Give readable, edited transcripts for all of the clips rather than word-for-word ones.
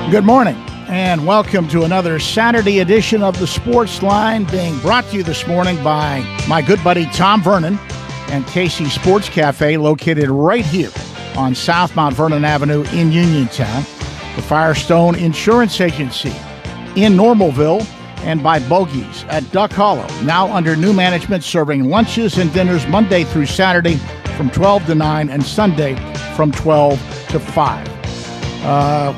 Good morning, and welcome to another Saturday edition of the Sportsline, being brought to you this morning by my good buddy Tom Vernon and Casey Sports Cafe, located right here on South Mount Vernon Avenue in Uniontown, the Firestone Insurance Agency in Normalville, and by Bogies at Duck Hollow, now under new management, serving lunches and dinners Monday through Saturday from 12 to 9 and Sunday from 12 to 5.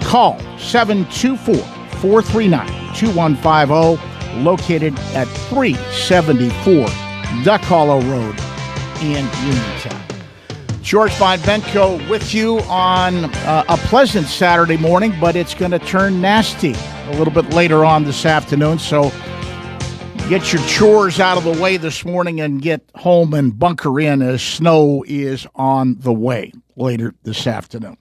Call 724-439-2150, located at 374 Duck Hollow Road in Uniontown. George Von Benko with you on a pleasant Saturday morning, but it's going to turn nasty a little bit later on this afternoon, so get your chores out of the way this morning and get home and bunker in, as snow is on the way later this afternoon.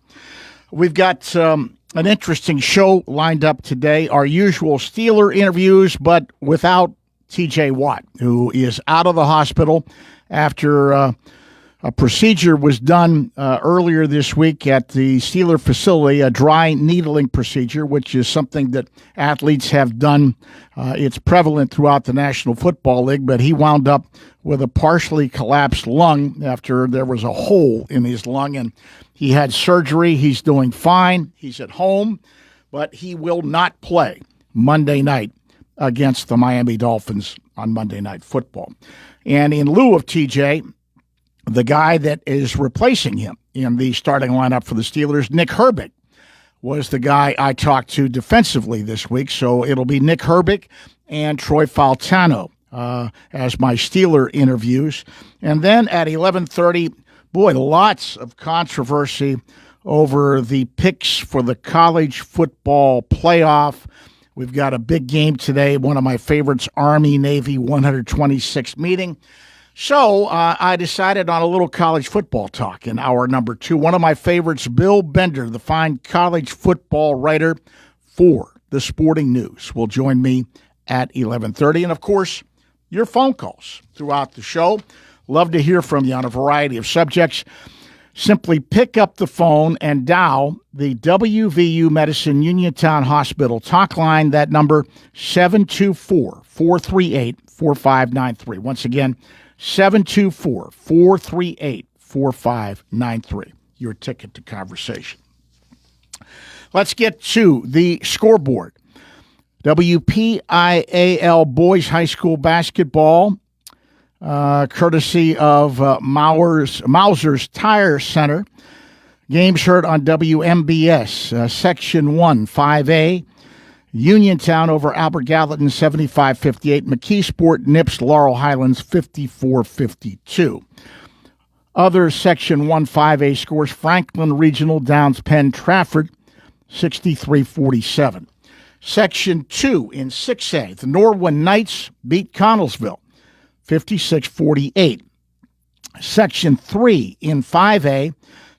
We've got an interesting show lined up today. Our usual Steeler interviews, but without TJ Watt, who is out of the hospital after a procedure was done earlier this week at the Steeler facility, a dry needling procedure, which is something that athletes have done. It's prevalent throughout the National Football League, but he wound up with a partially collapsed lung after there was a hole in his lung, and he had surgery. He's doing fine. He's at home, but he will not play Monday night against the Miami Dolphins on Monday Night Football. And in lieu of TJ, the guy that is replacing him in the starting lineup for the Steelers, Nick Herbig, was the guy I talked to defensively this week. So it'll be Nick Herbig and Troy Faltano as my Steeler interviews. And then at 11:30, boy, lots of controversy over the picks for the college football playoff. We've got a big game today, one of my favorites, Army-Navy 126 meeting. So I decided on a little college football talk in hour number 2. One of my favorites, Bill Bender, the fine college football writer for the Sporting News, will join me at 11:30. And, of course, your phone calls throughout the show. Love to hear from you on a variety of subjects. Simply pick up the phone and dial the WVU Medicine Uniontown Hospital talk line. That number, 724-438-4593. Once again, 724-438-4593. Your ticket to conversation. Let's get to the scoreboard. WPIAL Boys High School Basketball, courtesy of Mauser's Tire Center. Games heard on WMBS, Section 1, 5A. Uniontown over Albert Gallatin, 75-58. McKeesport nips Laurel Highlands, 54-52. Other Section 1, 5A scores: Franklin Regional downs Penn Trafford, 63-47. Section 2 in 6A, the Norwin Knights beat Connellsville, 56-48. Section 3 in 5A,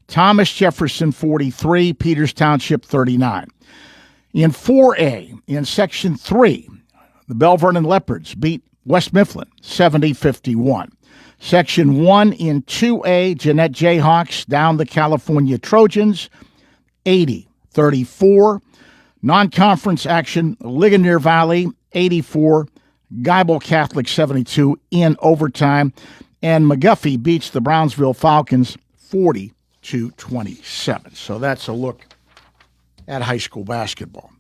Thomas Jefferson 43, Peters Township 39. In 4A, in Section 3, the Bell Vernon Leopards beat West Mifflin 70-51. Section 1 in 2A, Jeanette Jayhawks down the California Trojans 80-34. Non-conference action, Ligonier Valley 84, Geibel Catholic 72 in overtime, and McGuffey beats the Brownsville Falcons 40-27. So that's a look at high school basketball.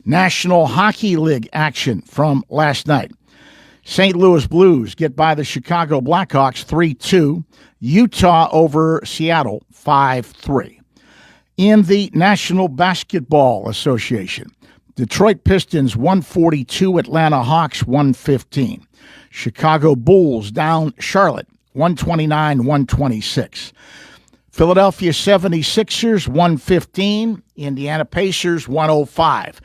National Hockey League action from last night. St. Louis Blues get by the Chicago Blackhawks 3-2. Utah over Seattle 5-3. In the National Basketball Association, Detroit Pistons 142, Atlanta Hawks 115. Chicago Bulls down Charlotte 129-126. Philadelphia 76ers 115, Indiana Pacers 105.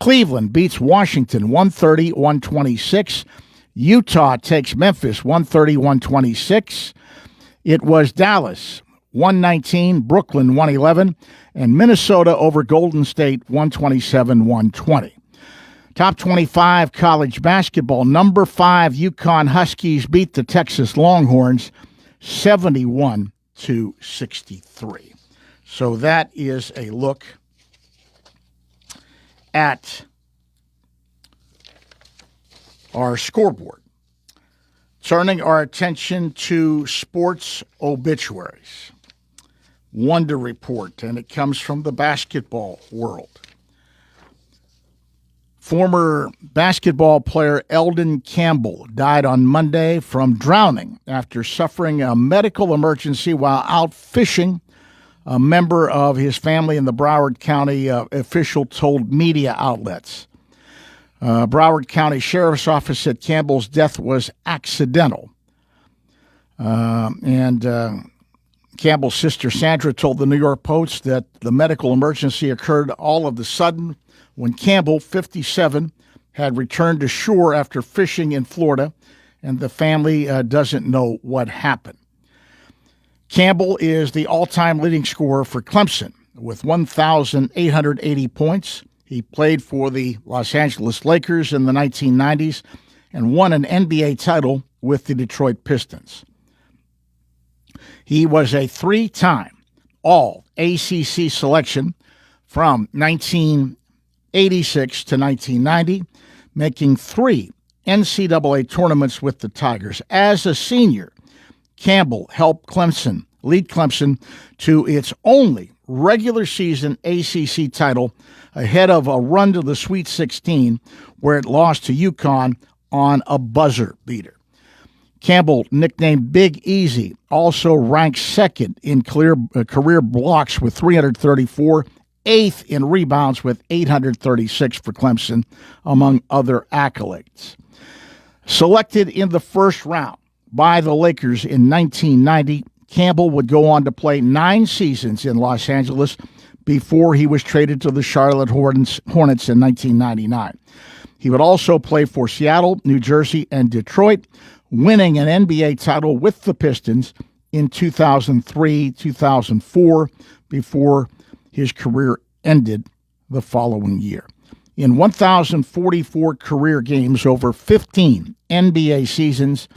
Cleveland beats Washington 130-126. Utah takes Memphis 130-126. It was Dallas 119, Brooklyn 111, and Minnesota over Golden State 127-120. Top 25 college basketball. Number 5 UConn Huskies beat the Texas Longhorns 71-63. So that is a look at our scoreboard. Turning our attention to sports obituaries. One to report, and it comes from the basketball world. Former basketball player Eldon Campbell died on Monday from drowning after suffering a medical emergency while out fishing. A member of his family in the Broward County official told media outlets. Broward County Sheriff's Office said Campbell's death was accidental. And Campbell's sister Sandra told the New York Post that the medical emergency occurred all of a sudden when Campbell, 57, had returned to shore after fishing in Florida, and the family doesn't know what happened. Campbell is the all-time leading scorer for Clemson with 1,880 points. He played for the Los Angeles Lakers in the 1990s and won an NBA title with the Detroit Pistons. He was a three-time All-ACC selection from 1986 to 1990, making 3 NCAA tournaments with the Tigers. As a senior, Campbell helped lead Clemson to its only regular season ACC title ahead of a run to the Sweet 16 where it lost to UConn on a buzzer beater. Campbell, nicknamed Big Easy, also ranked second in career blocks with 334, eighth in rebounds with 836 for Clemson, among other accolades. Selected in the first round by the Lakers in 1990, Campbell would go on to play 9 seasons in Los Angeles before he was traded to the Charlotte Hornets in 1999. He would also play for Seattle, New Jersey, and Detroit, winning an NBA title with the Pistons in 2003-2004 before his career ended the following year. In 1,044 career games over 15 NBA seasons,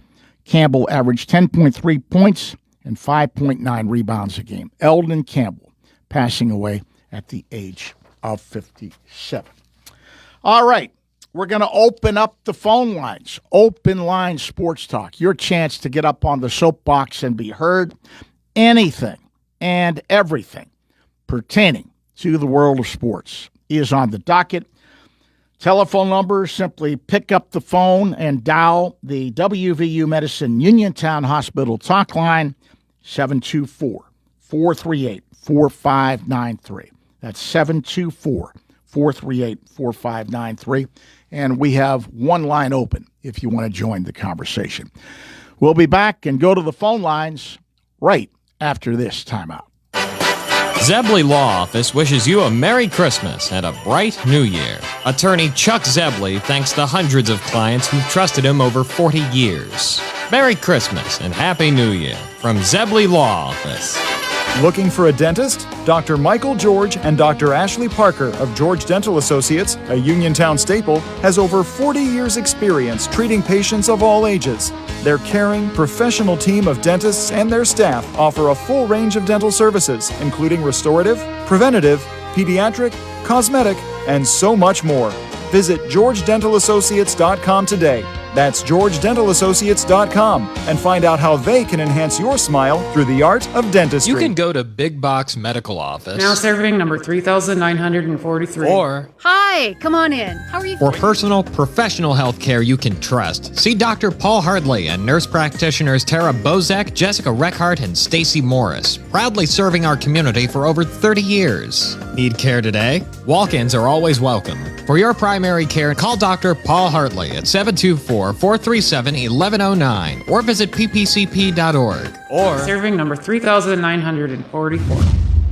Campbell averaged 10.3 points and 5.9 rebounds a game. Eldon Campbell, passing away at the age of 57. All right, we're going to open up the phone lines. Open line sports talk. Your chance to get up on the soapbox and be heard. Anything and everything pertaining to the world of sports is on the docket. Telephone number, simply pick up the phone and dial the WVU Medicine Uniontown Hospital talk line, 724-438-4593. That's 724-438-4593. And we have one line open if you want to join the conversation. We'll be back and go to the phone lines right after this timeout. Zebley Law Office wishes you a Merry Christmas and a bright New Year. Attorney Chuck Zebley thanks the hundreds of clients who've trusted him over 40 years. Merry Christmas and Happy New Year from Zebley Law Office. Looking for a dentist? Dr. Michael George and Dr. Ashley Parker of George Dental Associates, a Uniontown staple, has over 40 years' experience treating patients of all ages. Their caring, professional team of dentists and their staff offer a full range of dental services, including restorative, preventative, pediatric, cosmetic, and so much more. Visit GeorgeDentalAssociates.com today. That's GeorgeDentalAssociates.com and find out how they can enhance your smile through the art of dentistry. You can go to Big Box Medical Office. Now serving number 3,943. Or, hi, come on in. How are you? For personal, professional health care you can trust, see Dr. Paul Hardley and nurse practitioners Tara Bozak, Jessica Reckhart, and Stacy Morris, proudly serving our community for over 30 years. Need care today? Walk-ins are always welcome. For your primary care, call Dr. Paul Hartley at 724-437-1109 or visit ppcp.org. Or serving number 3,944.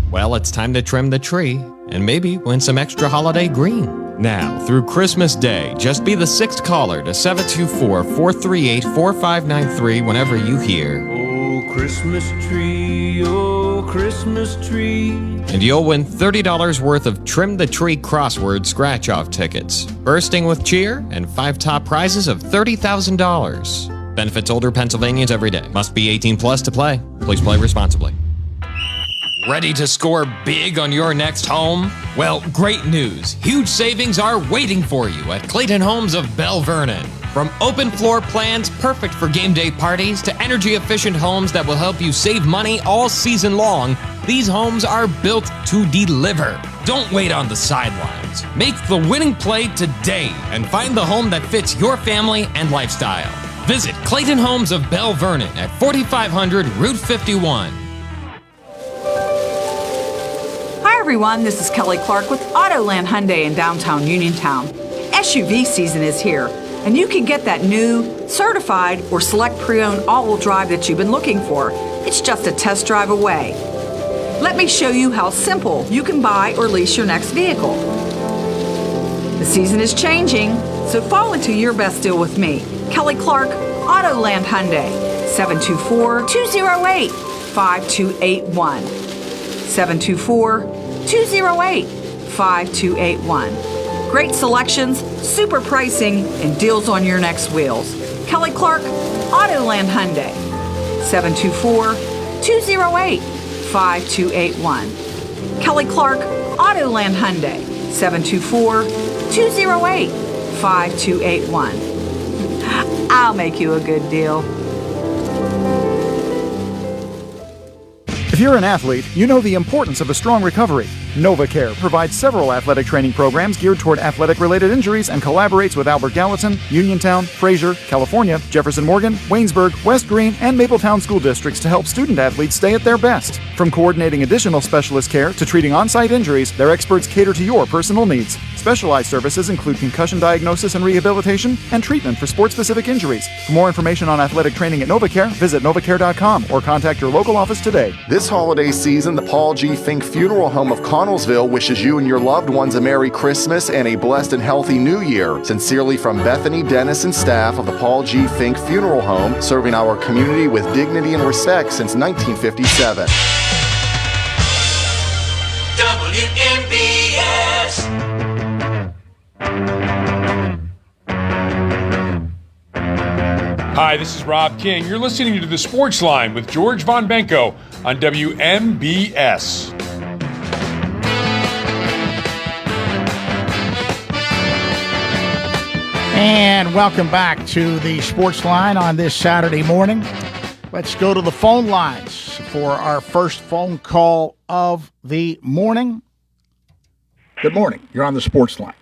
Well, it's time to trim the tree and maybe win some extra holiday green. Now, through Christmas Day, just be the 6th caller to 724-438-4593 whenever you hear, "Oh, Christmas tree, oh, Christmas tree." And you'll win $30 worth of Trim the Tree crossword scratch-off tickets, bursting with cheer and 5 top prizes of $30,000. Benefits older Pennsylvanians every day. Must be 18 plus to play. Please play responsibly. Ready to score big on your next home? Well, great news. Huge savings are waiting for you at Clayton Homes of Bell Vernon. From open floor plans perfect for game day parties to energy-efficient homes that will help you save money all season long, these homes are built to deliver. Don't wait on the sidelines. Make the winning play today and find the home that fits your family and lifestyle. Visit Clayton Homes of Bell Vernon at 4500 Route 51. Hi everyone, this is Kelly Clark with Autoland Hyundai in downtown Uniontown. SUV season is here, and you can get that new, certified, or select pre-owned all-wheel drive that you've been looking for. It's just a test drive away. Let me show you how simple you can buy or lease your next vehicle. The season is changing, so fall into your best deal with me. Kelly Clark, Autoland Hyundai, 724-208-5281. 724-208-5281. Great selections, super pricing, and deals on your next wheels. Kelly Clark, Autoland Hyundai, 724-208-5281. Kelly Clark, Autoland Hyundai, 724-208-5281. I'll make you a good deal. If you're an athlete, you know the importance of a strong recovery. NovaCare provides several athletic training programs geared toward athletic-related injuries and collaborates with Albert Gallatin, Uniontown, Fraser, California, Jefferson Morgan, Waynesburg, West Green, and Mapletown school districts to help student athletes stay at their best. From coordinating additional specialist care to treating on-site injuries, their experts cater to your personal needs. Specialized services include concussion diagnosis and rehabilitation and treatment for sport-specific injuries. For more information on athletic training at NovaCare, visit novacare.com or contact your local office today. This holiday season, the Paul G. Fink Funeral Home of Connellsville wishes you and your loved ones a Merry Christmas and a blessed and healthy New Year. Sincerely from Bethany, Dennis, and staff of the Paul G. Fink Funeral Home, serving our community with dignity and respect since 1957. WMBS. Hi, this is Rob King. You're listening to the Sportsline with George Von Benko on WMBS. And welcome back to the Sportsline on this Saturday morning. Let's go to the phone lines for our first phone call of the morning. Good morning. You're on the Sportsline.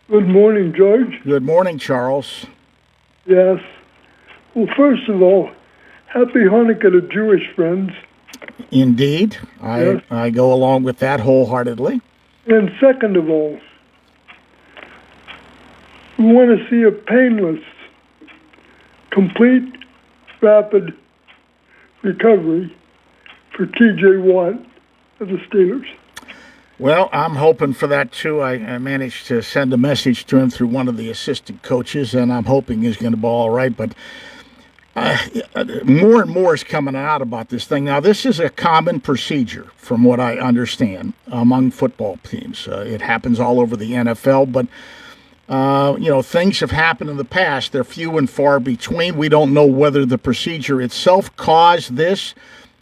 Good morning, George. Good morning, Charles. Yes. Well, first of all, happy Hanukkah to Jewish friends. Indeed. Yes. I go along with that wholeheartedly. And second of all, we want to see a painless, complete, rapid recovery for T.J. Watt of the Steelers. Well, I'm hoping for that, too. I managed to send a message to him through one of the assistant coaches, and I'm hoping he's going to be all right. But more and more is coming out about this thing. Now, this is a common procedure, from what I understand, among football teams. It happens all over the NFL, but, things have happened in the past. They're few and far between. We don't know whether the procedure itself caused this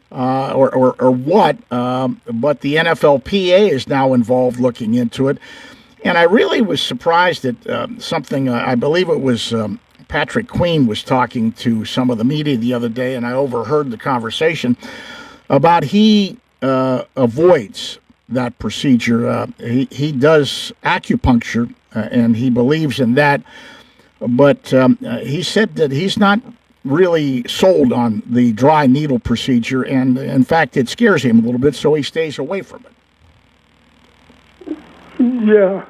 or what, but the NFLPA is now involved looking into it. And I really was surprised at something, I believe it was Patrick Queen was talking to some of the media the other day, and I overheard the conversation about he avoids that procedure. He does acupuncture, and he believes in that, but he said that he's not really sold on the dry needle procedure, and in fact it scares him a little bit, so he stays away from it. Yeah.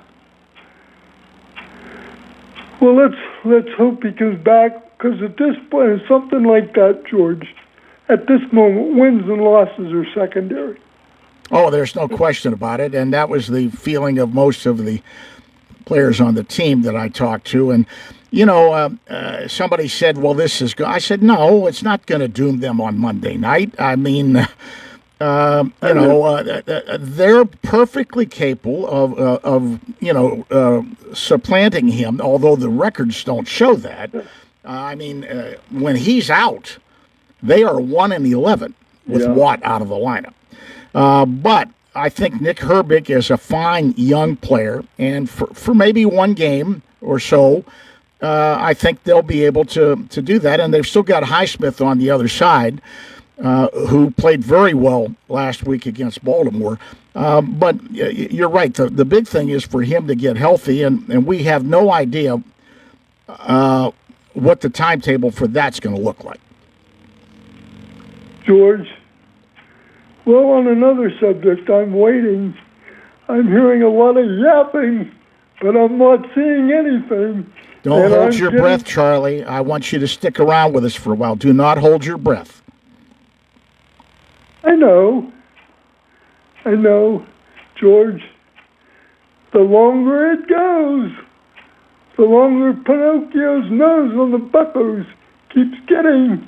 Well, let's hope he comes back, because at this point, something like that, George, at this moment, wins and losses are secondary. Oh, there's no question about it, and that was the feeling of most of the players on the team that I talked to. And somebody said, well, this is good. I said, no, it's not going to doom them on Monday night. I mean, they're perfectly capable of supplanting him, although the records don't show that. When he's out, they are 1-11 with Watt out of the lineup. But I think Nick Herbig is a fine young player, and for maybe one game or so, I think they'll be able to do that. And they've still got Highsmith on the other side, who played very well last week against Baltimore. But you're right. The big thing is for him to get healthy, and we have no idea what the timetable for that's going to look like. George, well, on another subject, I'm waiting. I'm hearing a lot of yapping, but I'm not seeing anything. Don't hold your breath, Charlie. I want you to stick around with us for a while. Do not hold your breath. I know, George. The longer it goes, the longer Pinocchio's nose on the buckles keeps getting.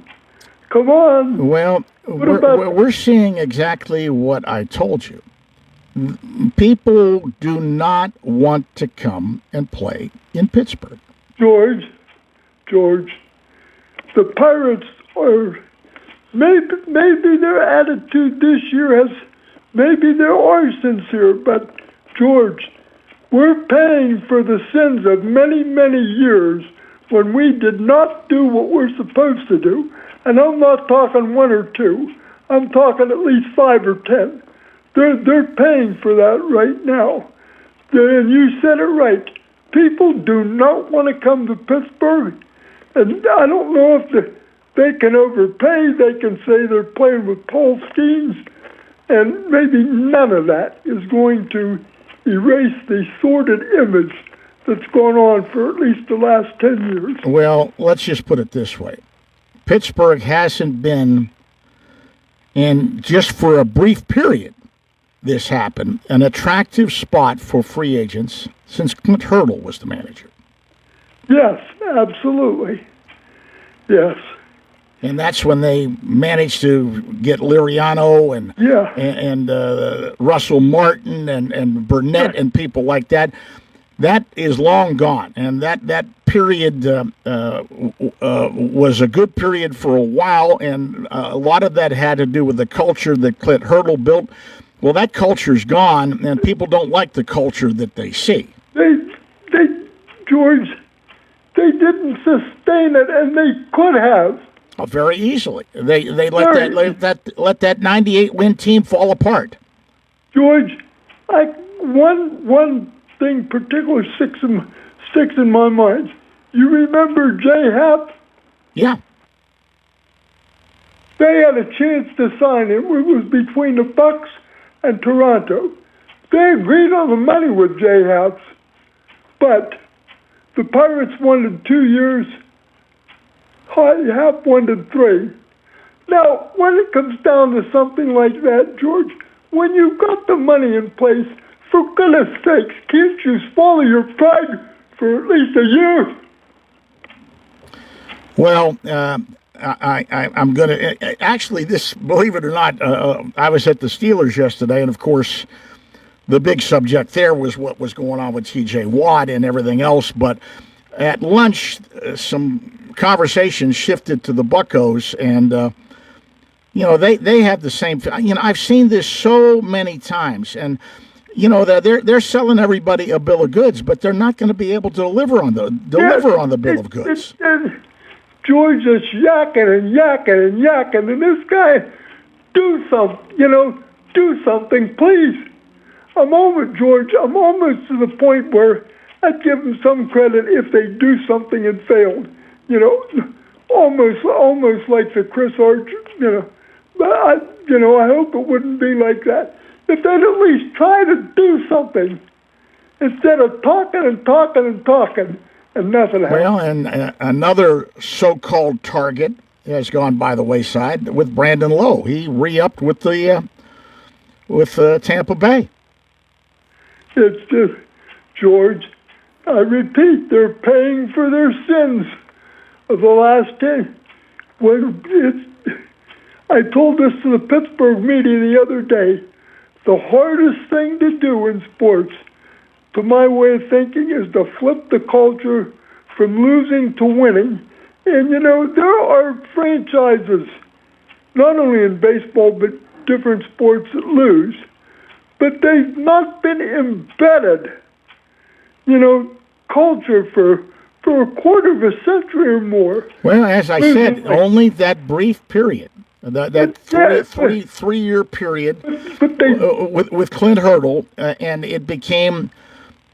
Come on. Well, we're seeing exactly what I told you. People do not want to come and play in Pittsburgh. George, the Pirates are, maybe their attitude this year maybe they are sincere, but George, we're paying for the sins of many, many years when we did not do what we're supposed to do. And I'm not talking one or two. I'm talking at least 5 or 10. They're paying for that right now. And you said it right. People do not want to come to Pittsburgh. And I don't know if they can overpay. They can say they're playing with Paul Skeens. And maybe none of that is going to erase the sordid image that's gone on for at least the last 10 years. Well, let's just put it this way. Pittsburgh hasn't been, and just for a brief period, this happened, an attractive spot for free agents since Clint Hurdle was the manager. Yes, absolutely. Yes. And that's when they managed to get Liriano and Russell Martin and Burnett and people like that. That is long gone, and that period was a good period for a while, and a lot of that had to do with the culture that Clint Hurdle built. Well, that culture's gone, and people don't like the culture that they see. George, they didn't sustain it, and they could have. Oh, very easily. They let that 98 win team fall apart. George, one thing particularly sticks in my mind. You remember Jay Happ? Yeah. They had a chance to sign him. It was between the Bucks and Toronto. They agreed on the money with Jay Happ, but the Pirates wanted 2 years. Happ wanted 3. Now, when it comes down to something like that, George, when you've got the money in place, for goodness sakes, can't you swallow your pride for at least a year? Well, I'm going to actually, this, believe it or not, I was at the Steelers yesterday, and of course, the big subject there was what was going on with T.J. Watt and everything else. But at lunch, some conversation shifted to the Buccos, and they have the same. I've seen this so many times, and they're selling everybody a bill of goods, but they're not going to be able to deliver on the bill of goods. George is yakking and yakking and yakking, and this guy, do something, please. I'm almost to the point where I'd give them some credit if they do something and failed. Almost like the Chris Archer, But I hope it wouldn't be like that. If they'd at least try to do something instead of talking and talking and talking, and nothing happens. Well, and another so-called target has gone by the wayside with Brandon Lowe. He re-upped with Tampa Bay. It's just, George, I repeat, they're paying for their sins of the last 10. I told this to the Pittsburgh media the other day. The hardest thing to do in sports, to my way of thinking, is to flip the culture from losing to winning. And, there are franchises, not only in baseball, but different sports that lose, but they've not been embedded, culture for a quarter of a century or more. Well, as I said, only that brief period, that three-year period with Clint Hurdle, and it became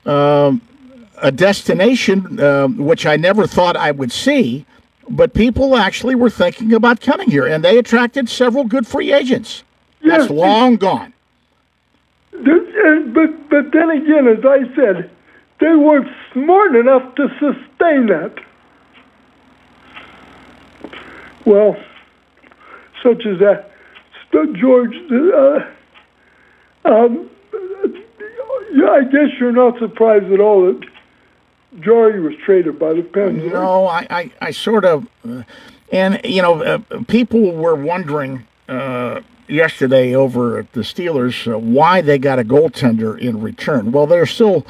a destination which I never thought I would see, but people actually were thinking about coming here, and they attracted several good free agents. Yes, that's long gone. But then again, as I said, they weren't smart enough to sustain that. Well, such as that. George, I guess you're not surprised at all that Jari was traded by the Pens. No, I sort of, and people were wondering yesterday over at the Steelers why they got a goaltender in return. Well, they're still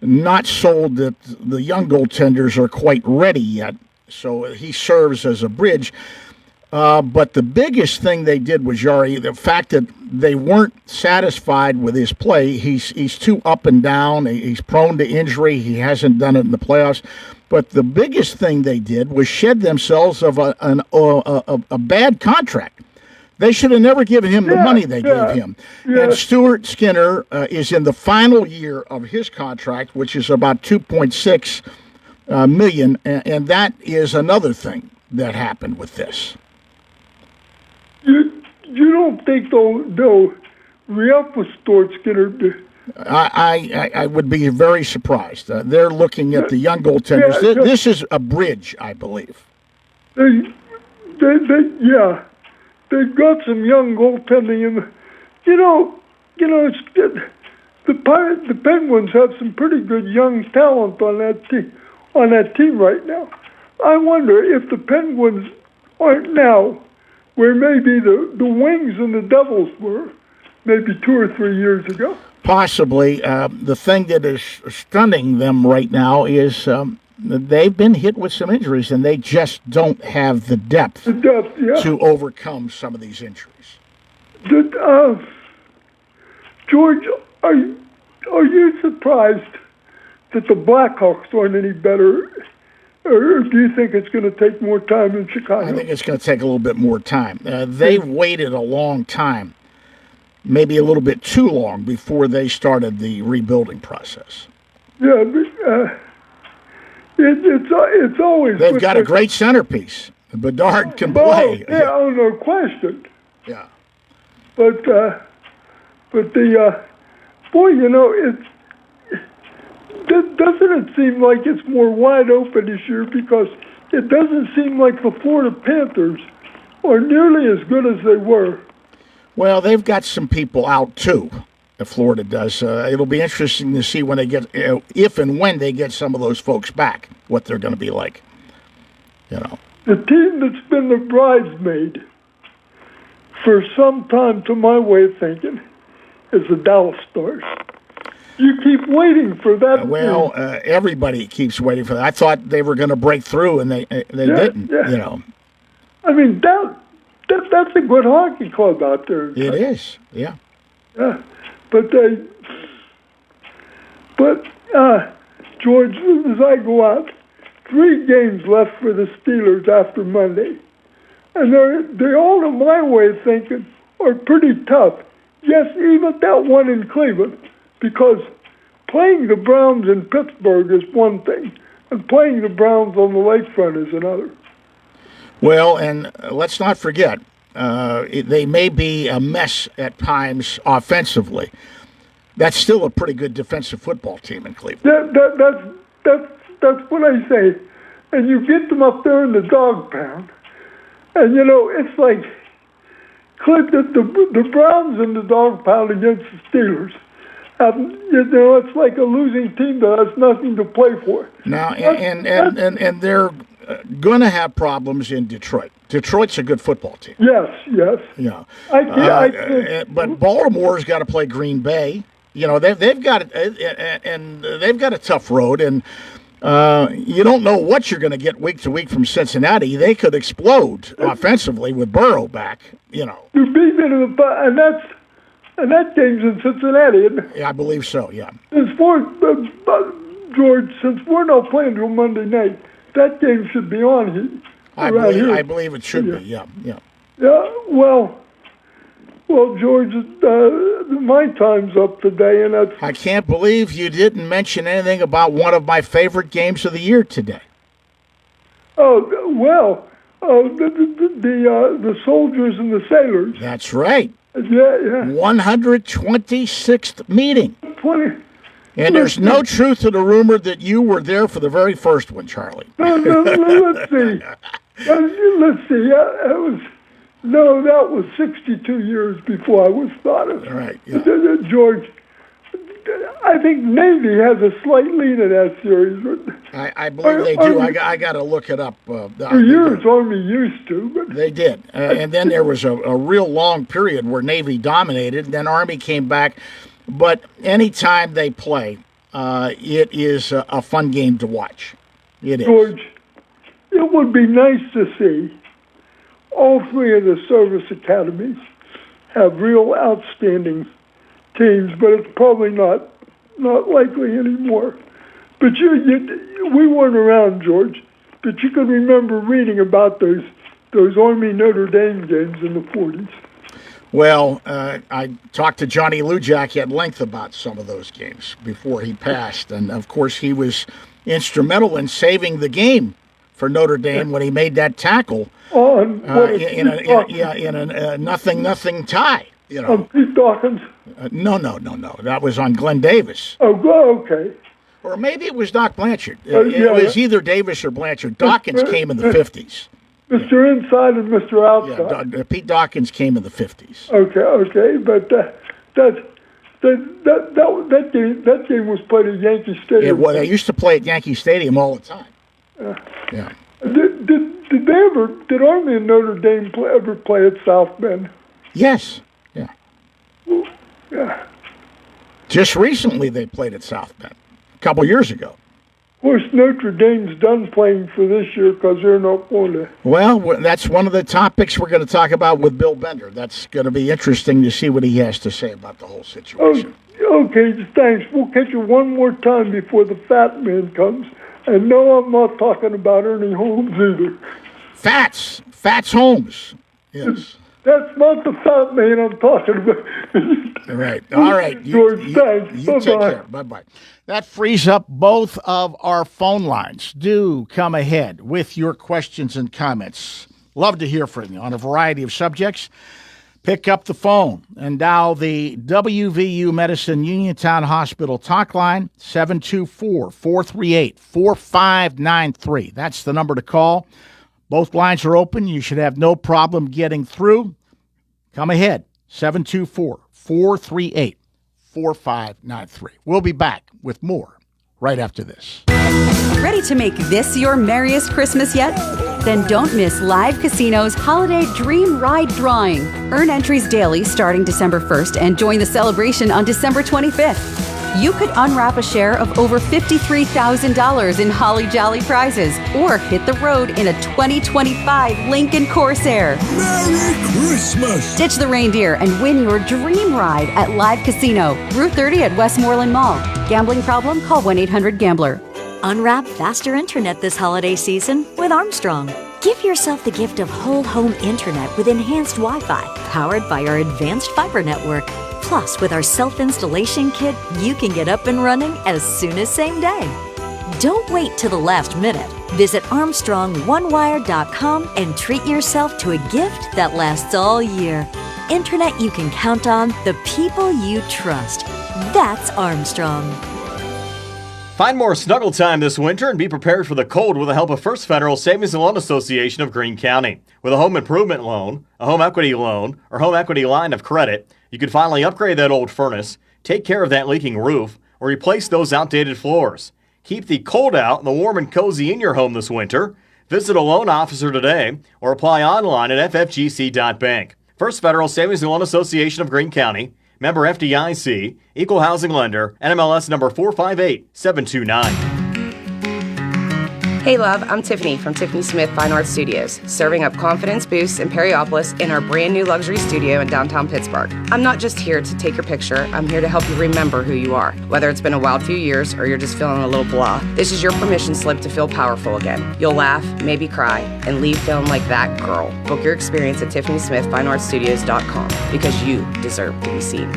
not sold that the young goaltenders are quite ready yet, so he serves as a bridge. But the biggest thing they did was Jari, the fact that they weren't satisfied with his play. He's too up and down. He's prone to injury. He hasn't done it in the playoffs. But the biggest thing they did was shed themselves of a bad contract. They should have never given him the money they gave him. Yeah. And Stuart Skinner is in the final year of his contract, which is about $2.6 million, and that is another thing that happened with this. You don't think they'll re-up with Stuart Skinner? I would be very surprised. They're looking at the young goaltenders. This is a bridge, I believe. They've got some young goaltending in the, the Penguins have some pretty good young talent on that team right now. I wonder if the Penguins aren't now where maybe the Wings and the Devils were maybe 2 or 3 years ago. Possibly. The thing that is stunning them right now is they've been hit with some injuries, and they just don't have the depth to overcome some of these injuries. George, are you surprised that the Blackhawks aren't any better, or do you think it's going to take more time in Chicago? I think it's going to take a little bit more time. They've waited a long time, maybe a little bit too long, before they started the rebuilding process. Yeah, it's always... They've got a great centerpiece. Bedard can play. Yeah, no question. Yeah. But the doesn't it seem like it's more wide open this year, because it doesn't seem like the Florida Panthers are nearly as good as they were. Well, they've got some people out too. Florida does. It'll be interesting to see when they get, if and when they get some of those folks back, what they're going to be like. The team that's been the bridesmaid for some time, to my way of thinking, is the Dallas Stars. You keep waiting for that. Well, everybody keeps waiting for that. I thought they were going to break through, and they didn't. Yeah. I mean, that's a good hockey club out there. It is. Yeah. Yeah. But George, as I go out, 3 games left for the Steelers after Monday, and they all, to my way of thinking, are pretty tough. Yes, even that one in Cleveland, because playing the Browns in Pittsburgh is one thing, and playing the Browns on the lakefront is another. Well, and let's not forget, they may be a mess at times offensively. That's still a pretty good defensive football team in Cleveland. That's what I say. And you get them up there in the dog pound, and it's like the Browns in the dog pound against the Steelers. It's like a losing team that has nothing to play for. Now, and they're going to have problems in Detroit. Detroit's a good football team. Yes. Yeah. But Baltimore's got to play Green Bay. They've got a tough road, and You don't know what you're going to get week to week from Cincinnati. They could explode offensively with Burrow back, You beat me to the and that game's in Cincinnati. Yeah, I believe so, yeah. George, since we're not playing until Monday night, that game should be on here. I believe it should be, yeah. Yeah, well, George, my time's up today, and that's... I can't believe you didn't mention anything about one of my favorite games of the year today. The soldiers and the sailors. That's right. Yeah. 126th meeting. 20. And there's no truth to the rumor that you were there for the very first one, Charlie. No, let's see. That was 62 years before I was started. Right. Yeah. George, I think Navy has a slight lead in that series. I believe they do. I got to look it up. For years, Army used to. But they did. And then there was a real long period where Navy dominated, and then Army came back. But anytime they play, it is a fun game to watch. It is. George, it would be nice to see all three of the service academies have real outstanding teams, but it's probably not likely anymore. But we weren't around, George, but you can remember reading about those Army Notre Dame games in the 40s. Well, I talked to Johnny Lujack at length about some of those games before he passed, and of course he was instrumental in saving the game for Notre Dame when he made that tackle in a 0-0 tie. Pete Dawkins? No. That was on Glenn Davis. Oh, okay. Or maybe it was Doc Blanchard. It was either Davis or Blanchard. Dawkins came in the 50s. Mr. Inside and Mr. Outside. Yeah, Pete Dawkins came in the 50s. Okay, but that game was played at Yankee Stadium. They used to play at Yankee Stadium all the time. Yeah. Did Army and Notre Dame ever play at South Bend? Yes. Yeah. Yeah. Just recently they played at South Bend. A couple years ago. Of course, Notre Dame's done playing for this year because they're not going to. Well, that's one of the topics we're going to talk about with Bill Bender. That's going to be interesting to see what he has to say about the whole situation. Okay, thanks. We'll catch you one more time before the fat man comes. And no, I'm not talking about Ernie Holmes either. Fats Holmes. Yes. That's not the fat man I'm talking about. Right. All right. George, thanks. You take care. Bye-bye. That frees up both of our phone lines. Do come ahead with your questions and comments. Love to hear from you on a variety of subjects. Pick up the phone and dial the WVU Medicine Uniontown Hospital talk line, 724-438-4593. That's the number to call. Both lines are open. You should have no problem getting through. Come ahead, 724-438-4593. We'll be back with more right after this. Ready to make this your merriest Christmas yet? Then don't miss Live Casino's Holiday Dream Ride Drawing. Earn entries daily starting December 1st and join the celebration on December 25th. You could unwrap a share of over $53,000 in Holly Jolly prizes or hit the road in a 2025 Lincoln Corsair. Merry Christmas! Ditch the reindeer and win your dream ride at Live Casino, Route 30 at Westmoreland Mall. Gambling problem? Call 1-800-GAMBLER. Unwrap faster internet this holiday season with Armstrong. Give yourself the gift of whole home internet with enhanced Wi-Fi powered by our advanced fiber network. Plus, with our self-installation kit, you can get up and running as soon as same day. Don't wait till the last minute. Visit ArmstrongOneWire.com and treat yourself to a gift that lasts all year. Internet you can count on, the people you trust. That's Armstrong. Find more snuggle time this winter and be prepared for the cold with the help of First Federal Savings and Loan Association of Greene County. With a home improvement loan, a home equity loan, or home equity line of credit, you can finally upgrade that old furnace, take care of that leaking roof, or replace those outdated floors. Keep the cold out and the warm and cozy in your home this winter. Visit a loan officer today or apply online at ffgc.bank. First Federal Savings and Loan Association of Greene County, member FDIC, equal housing lender, NMLS number 458729. Hey love, I'm Tiffany from Tiffany Smith Fine Art Studios, serving up confidence boosts in Periopolis in our brand new luxury studio in downtown Pittsburgh. I'm not just here to take your picture, I'm here to help you remember who you are. Whether it's been a wild few years or you're just feeling a little blah, this is your permission slip to feel powerful again. You'll laugh, maybe cry, and leave feeling like that girl. Book your experience at TiffanySmithFineArtStudios.com because you deserve to be seen.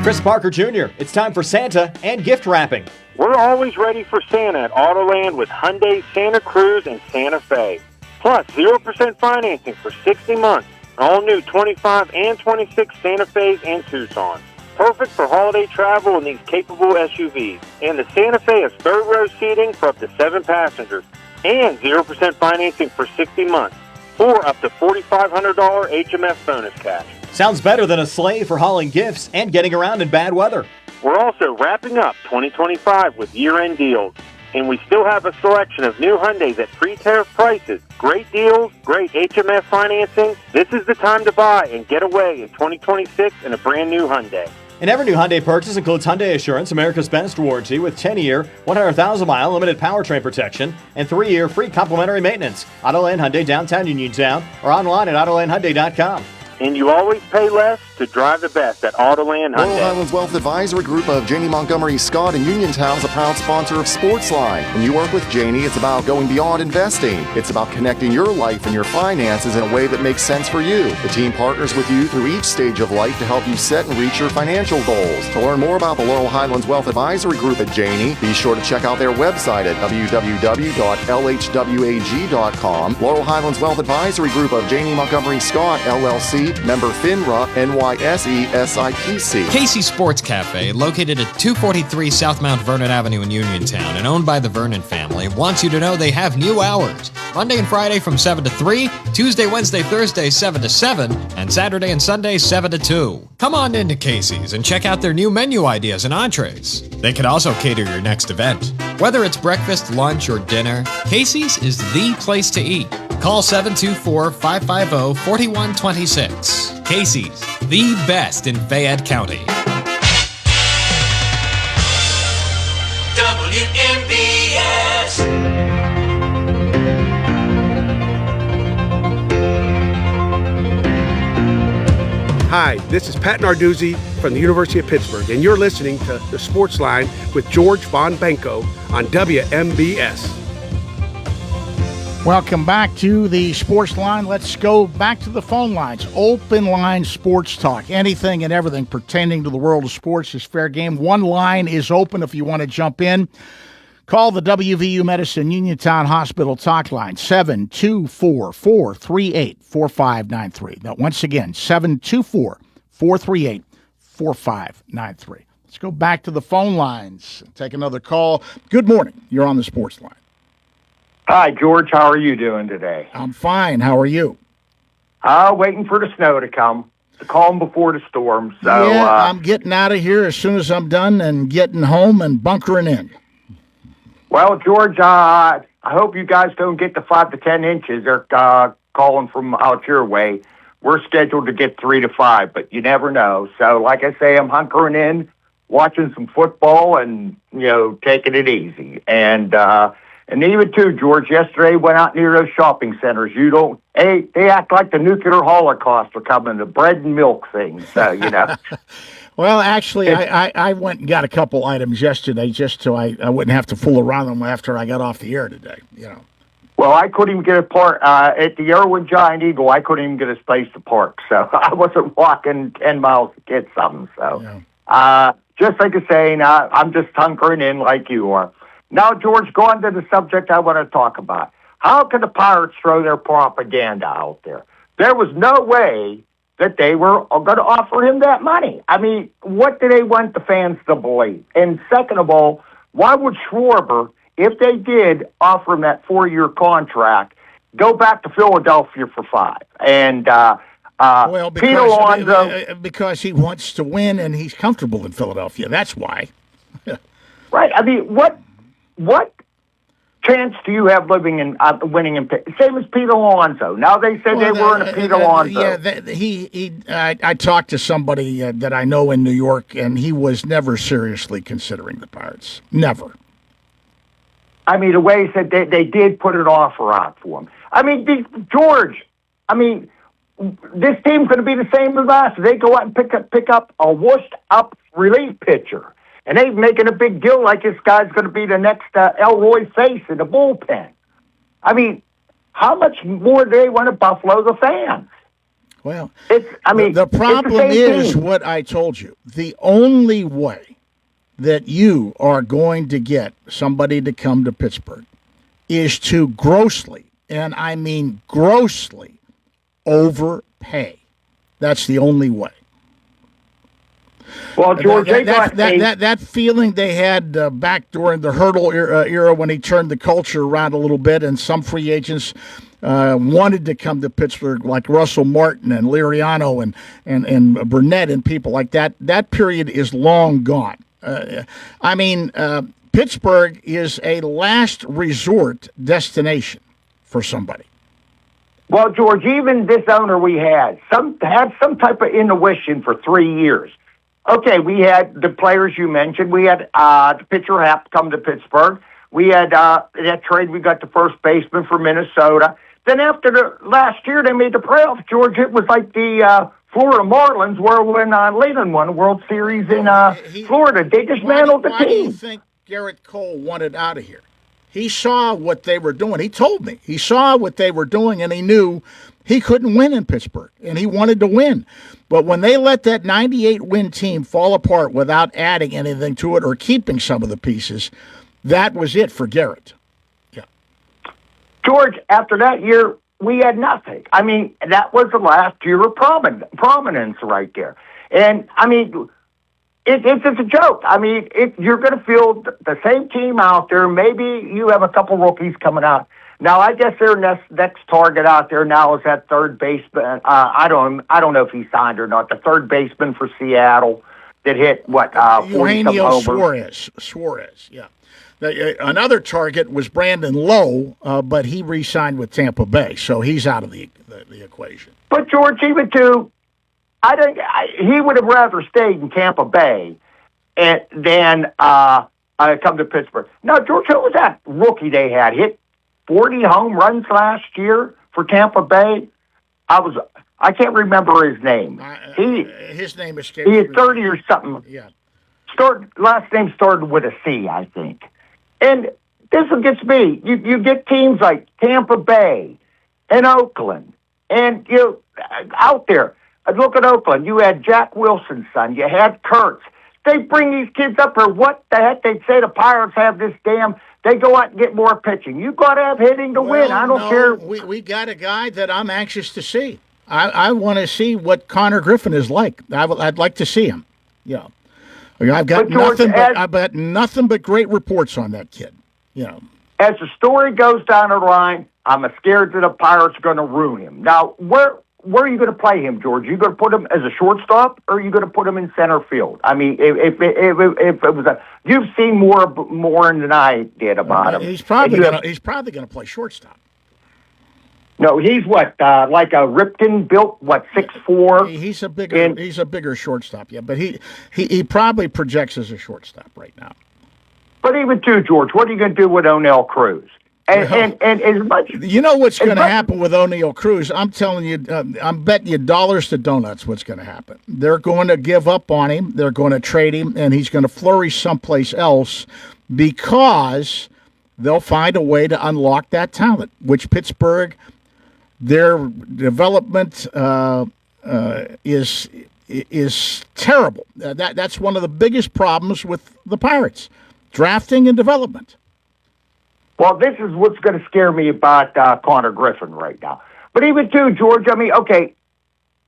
Chris Parker Jr., it's time for Santa and gift wrapping. We're always ready for Santa at Autoland with Hyundai Santa Cruz and Santa Fe. Plus 0% financing for 60 months. All new 25 and 26 Santa Fe's and Tucsons. Perfect for holiday travel in these capable SUVs. And the Santa Fe has third row seating for up to 7 passengers. And 0% financing for 60 months. Or up to $4,500 HMF bonus cash. Sounds better than a sleigh for hauling gifts and getting around in bad weather. We're also wrapping up 2025 with year-end deals. And we still have a selection of new Hyundais at pre-tariff prices. Great deals, great HMF financing. This is the time to buy and get away in 2026 in a brand new Hyundai. And every new Hyundai purchase includes Hyundai Assurance, America's best warranty with 10-year, 100,000-mile limited powertrain protection and 3-year free complimentary maintenance. Autoland Hyundai, downtown Uniontown, or online at AutolandHyundai.com. And you always pay less to drive the best at Autoland Hyundai. Laurel Highlands Wealth Advisory Group of Janie Montgomery Scott in Uniontown is a proud sponsor of Sportsline. When you work with Janie, it's about going beyond investing. It's about connecting your life and your finances in a way that makes sense for you. The team partners with you through each stage of life to help you set and reach your financial goals. To learn more about the Laurel Highlands Wealth Advisory Group at Janie, be sure to check out their website at www.lhwag.com. Laurel Highlands Wealth Advisory Group of Janie Montgomery Scott, LLC, member FINRA, NYSE, SIPC. Casey's Sports Cafe, located at 243 South Mount Vernon Avenue in Uniontown and owned by the Vernon family, wants you to know they have new hours. Monday and Friday from 7 to 3, Tuesday, Wednesday, Thursday 7 to 7, and Saturday and Sunday 7 to 2. Come on into Casey's and check out their new menu ideas and entrees. They could also cater your next event. Whether it's breakfast, lunch, or dinner, Casey's is the place to eat. Call 724-550-4126. Casey's, the best in Fayette County. WMBS. Hi, this is Pat Narduzzi from the University of Pittsburgh, and you're listening to The Sports Line with George Von Benko on WMBS. Welcome back to the Sports Line. Let's go back to the phone lines. Open line sports talk. Anything and everything pertaining to the world of sports is fair game. One line is open if you want to jump in. Call the WVU Medicine Uniontown Hospital talk line, 724-438-4593. Now, once again, 724-438-4593. Let's go back to the phone lines. Take another call. Good morning. You're on the Sports Line. Hi, George. How are you doing today? I'm fine. How are you? Waiting for the snow to come. The calm before the storm. So, yeah, I'm getting out of here as soon as I'm done and getting home and bunkering in. Well, George, I hope you guys don't get the 5 to 10 inches. They're calling from out your way. We're scheduled to get 3 to 5, but you never know. So, like I say, I'm hunkering in, watching some football, and taking it easy. And even too, George, yesterday went out near those shopping centers. They act like the nuclear holocaust are coming, the bread and milk thing. So, Well, actually, I went and got a couple items yesterday just so I wouldn't have to fool around them after I got off the air today, Well, I couldn't even get a park at the Irwin Giant Eagle. I couldn't even get a space to park, so I wasn't walking 10 miles to get something. So, just like you're saying, I'm just hunkering in like you are. Now, George, go on to the subject I want to talk about. How can the Pirates throw their propaganda out there? There was no way that they were going to offer him that money. I mean, what do they want the fans to believe? And second of all, why would Schwarber, if they did offer him that 4-year contract, go back to Philadelphia for 5? And Peter Alonso, because he wants to win and he's comfortable in Philadelphia. That's why. Right. I mean, what chance do you have living in winning in Pittsburgh? Same as Pete Alonso. Now they said they weren't a Pete Alonso. I talked to somebody that I know in New York, and he was never seriously considering the Pirates. Never. I mean, the way he said they did put an offer out for him. I mean, George, I mean, this team's going to be the same as last. They go out and pick up a washed-up relief pitcher. And they're making a big deal like this guy's going to be the next Elroy Face in the bullpen. I mean, how much more do they want to buffalo the fans? Well, the problem is what I told you. The only way that you are going to get somebody to come to Pittsburgh is to grossly, and I mean grossly, overpay. That's the only way. Well, George, that feeling they had back during the Hurdle era when he turned the culture around a little bit, and some free agents wanted to come to Pittsburgh, like Russell Martin and Liriano and Burnett and people like that. That period is long gone. Pittsburgh is a last resort destination for somebody. Well, George, even this owner we had some type of intuition for 3 years. Okay, we had the players you mentioned. We had the pitcher Happ come to Pittsburgh. We had that trade. We got the first baseman for Minnesota. Then after the last year, they made the playoffs. George, it was like the Florida Marlins were when Leland won the World Series in Florida. They dismantled the team. Why do you think Garrett Cole wanted out of here? He saw what they were doing. He told me. He saw what they were doing, and he knew he couldn't win in Pittsburgh, and he wanted to win. But when they let that 98-win team fall apart without adding anything to it or keeping some of the pieces, that was it for Garrett. Yeah. George, after that year, we had nothing. I mean, that was the last year of prominence right there. And, I mean, it's just a joke. I mean, you're going to field the same team out there. Maybe you have a couple rookies coming out. Now, I guess their next target out there now is that third baseman. I don't know if he signed or not. The third baseman for Seattle that hit, 40-some homers. Suarez, yeah. Another target was Brandon Lowe, but he re-signed with Tampa Bay, so he's out of the equation. But, George, even too, he would have rather stayed in Tampa Bay than come to Pittsburgh. Now, George, who was that rookie they had? Hit 40 home runs last year for Tampa Bay. I can't remember his name. His name is. He is 30 or something. Yeah. Last name started with a C, I think. And this one gets me. You get teams like Tampa Bay and Oakland, and out there. Look at Oakland. You had Jack Wilson's son. You had Kurtz. They bring these kids up here. What the heck? They'd say the Pirates have this damn. They go out and get more pitching. You got to have hitting to win. I don't care. We got a guy that I'm anxious to see. I want to see what Connor Griffin is like. I'd like to see him. Yeah, I've got nothing but great reports on that kid. As the story goes down the line, I'm scared that the Pirates are going to ruin him. Now, where are you going to play him, George? Are you going to put him as a shortstop, or are you going to put him in center field? I mean, if it was you've seen more than I did about him. He's probably going to play shortstop. No, he's like a Ripken built 6'4". He's a bigger shortstop, yeah. But he probably projects as a shortstop right now. But even too, George, what are you going to do with O'Neill Cruz? And as much what's going to happen with O'Neill Cruz? I'm telling you, I'm betting you dollars to donuts what's going to happen. They're going to give up on him. They're going to trade him, and he's going to flourish someplace else because they'll find a way to unlock that talent, which Pittsburgh, their development is terrible. That's one of the biggest problems with the Pirates, drafting and development. Well, this is what's going to scare me about Connor Griffin right now. But even too, George, I mean, okay,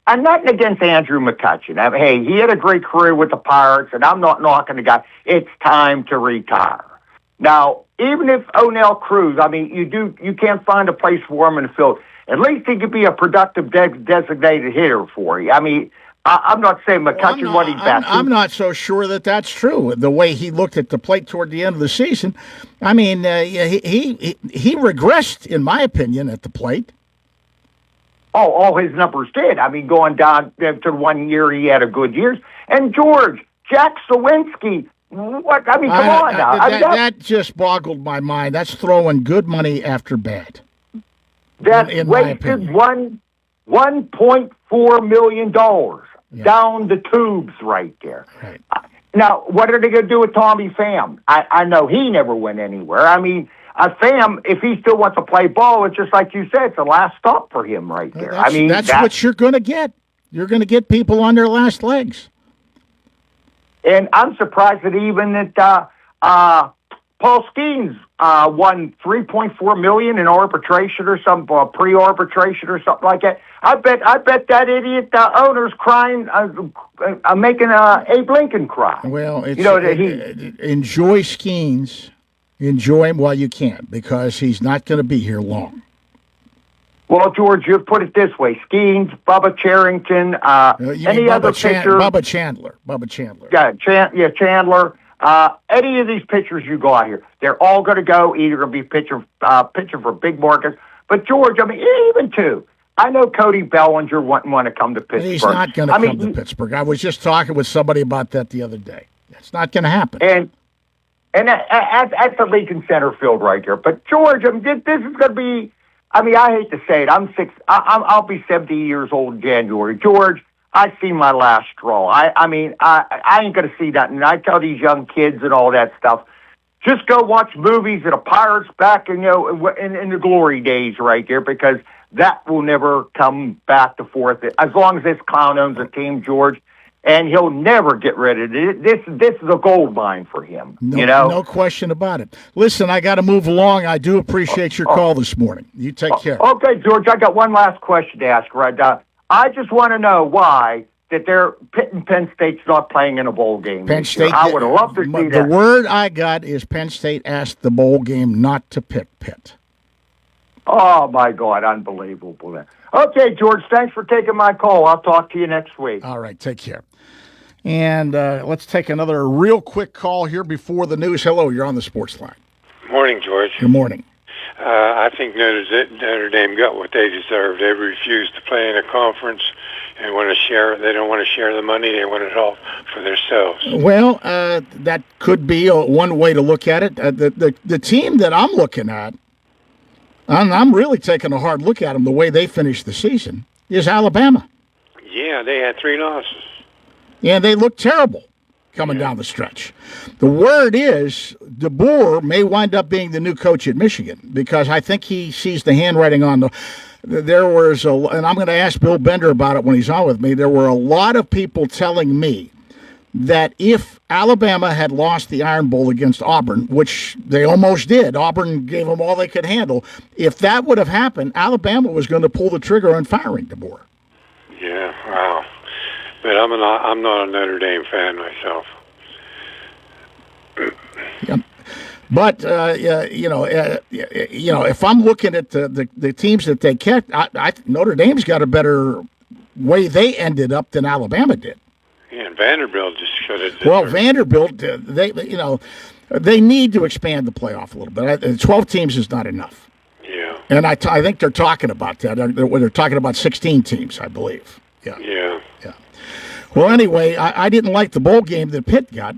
I'm nothing against Andrew McCutchen. Hey, he had a great career with the Pirates, and I'm not knocking the guy. It's time to retire. Now, even if O'Neill Cruz, I mean, you can't find a place for him in the field. At least he could be a productive designated hitter for you. I mean, I'm not saying McCutcheon wasn't best. I'm not so sure that that's true. The way he looked at the plate toward the end of the season, I mean, he regressed, in my opinion, at the plate. Oh, all his numbers did. I mean, going down to 1 year, he had a good years. And George, Jack Sawinski, what? I mean, come on now. That just boggled my mind. That's throwing good money after bad. That's wasted $1.4 million down the tubes right there. Right. Now, what are they going to do with Tommy Pham? I know he never went anywhere. I mean, Pham, if he still wants to play ball, it's just like you said, it's the last stop for him right there. That's what you're going to get. You're going to get people on their last legs. And I'm surprised that even that Paul Skeens won $3.4 million in arbitration or some pre-arbitration or something like that. I bet that idiot owner's crying, making Abe Lincoln cry. Well, enjoy Skeens. Enjoy him while you can, because he's not going to be here long. Well, George, you put it this way: Skeens, Bubba Charrington, any other pitcher, Bubba Chandler. Yeah, Chandler. Any of these pitchers you got here, they're all going to go either going to be pitching for big markets. But George, I mean, even too. I know Cody Bellinger wouldn't want to come to Pittsburgh. He's not going to come to Pittsburgh. I was just talking with somebody about that the other day. It's not going to happen. And that's the Lincoln center field right there. But George, I mean, this is going to be. I mean, I hate to say it. I'll be 70 years old in January. George, I've seen my last straw. I mean, I ain't going to see that. And I tell these young kids and all that stuff, just go watch movies of the Pirates back in the glory days right there, because that will never come back to forth as long as this clown owns a team, George. And he'll never get rid of it. This is a gold mine for him. No question about it. Listen, I got to move along. I do appreciate your call this morning. You take care. Okay, George, I got one last question to ask right now. I just want to know why that Pitt and Penn State's not playing in a bowl game. Penn State. I would love to see that. The word I got is Penn State asked the bowl game not to pick Pitt. Oh, my God, unbelievable. Okay, George, thanks for taking my call. I'll talk to you next week. All right, take care. And let's take another real quick call here before the news. Hello, you're on the Sports Line. Morning, George. Good morning. I think Notre Dame got what they deserved. They refused to play in a conference and want to share. They don't want to share the money. They want it all for themselves. Well, that could be one way to look at it. The team that I'm looking at, I'm really taking a hard look at them, the way they finished the season, is Alabama. Yeah, they had 3 losses. And they look terrible coming down the stretch. The word is DeBoer may wind up being the new coach at Michigan, because I think he sees the handwriting on the. There was and I'm going to ask Bill Bender about it when he's on with me. There were a lot of people telling me that if Alabama had lost the Iron Bowl against Auburn, which they almost did, Auburn gave them all they could handle. If that would have happened, Alabama was going to pull the trigger on firing DeBoer. Yeah, wow. But I'm not a Notre Dame fan myself. Yeah. But if I'm looking at the teams that they kept, I Notre Dame's got a better way they ended up than Alabama did. Yeah, and Vanderbilt just should have. Well, Vanderbilt, they need to expand the playoff a little bit. 12 teams is not enough. Yeah. And I think they're talking about that. They're talking about 16 teams, I believe. Yeah. Yeah. Well, anyway, I didn't like the bowl game that Pitt got.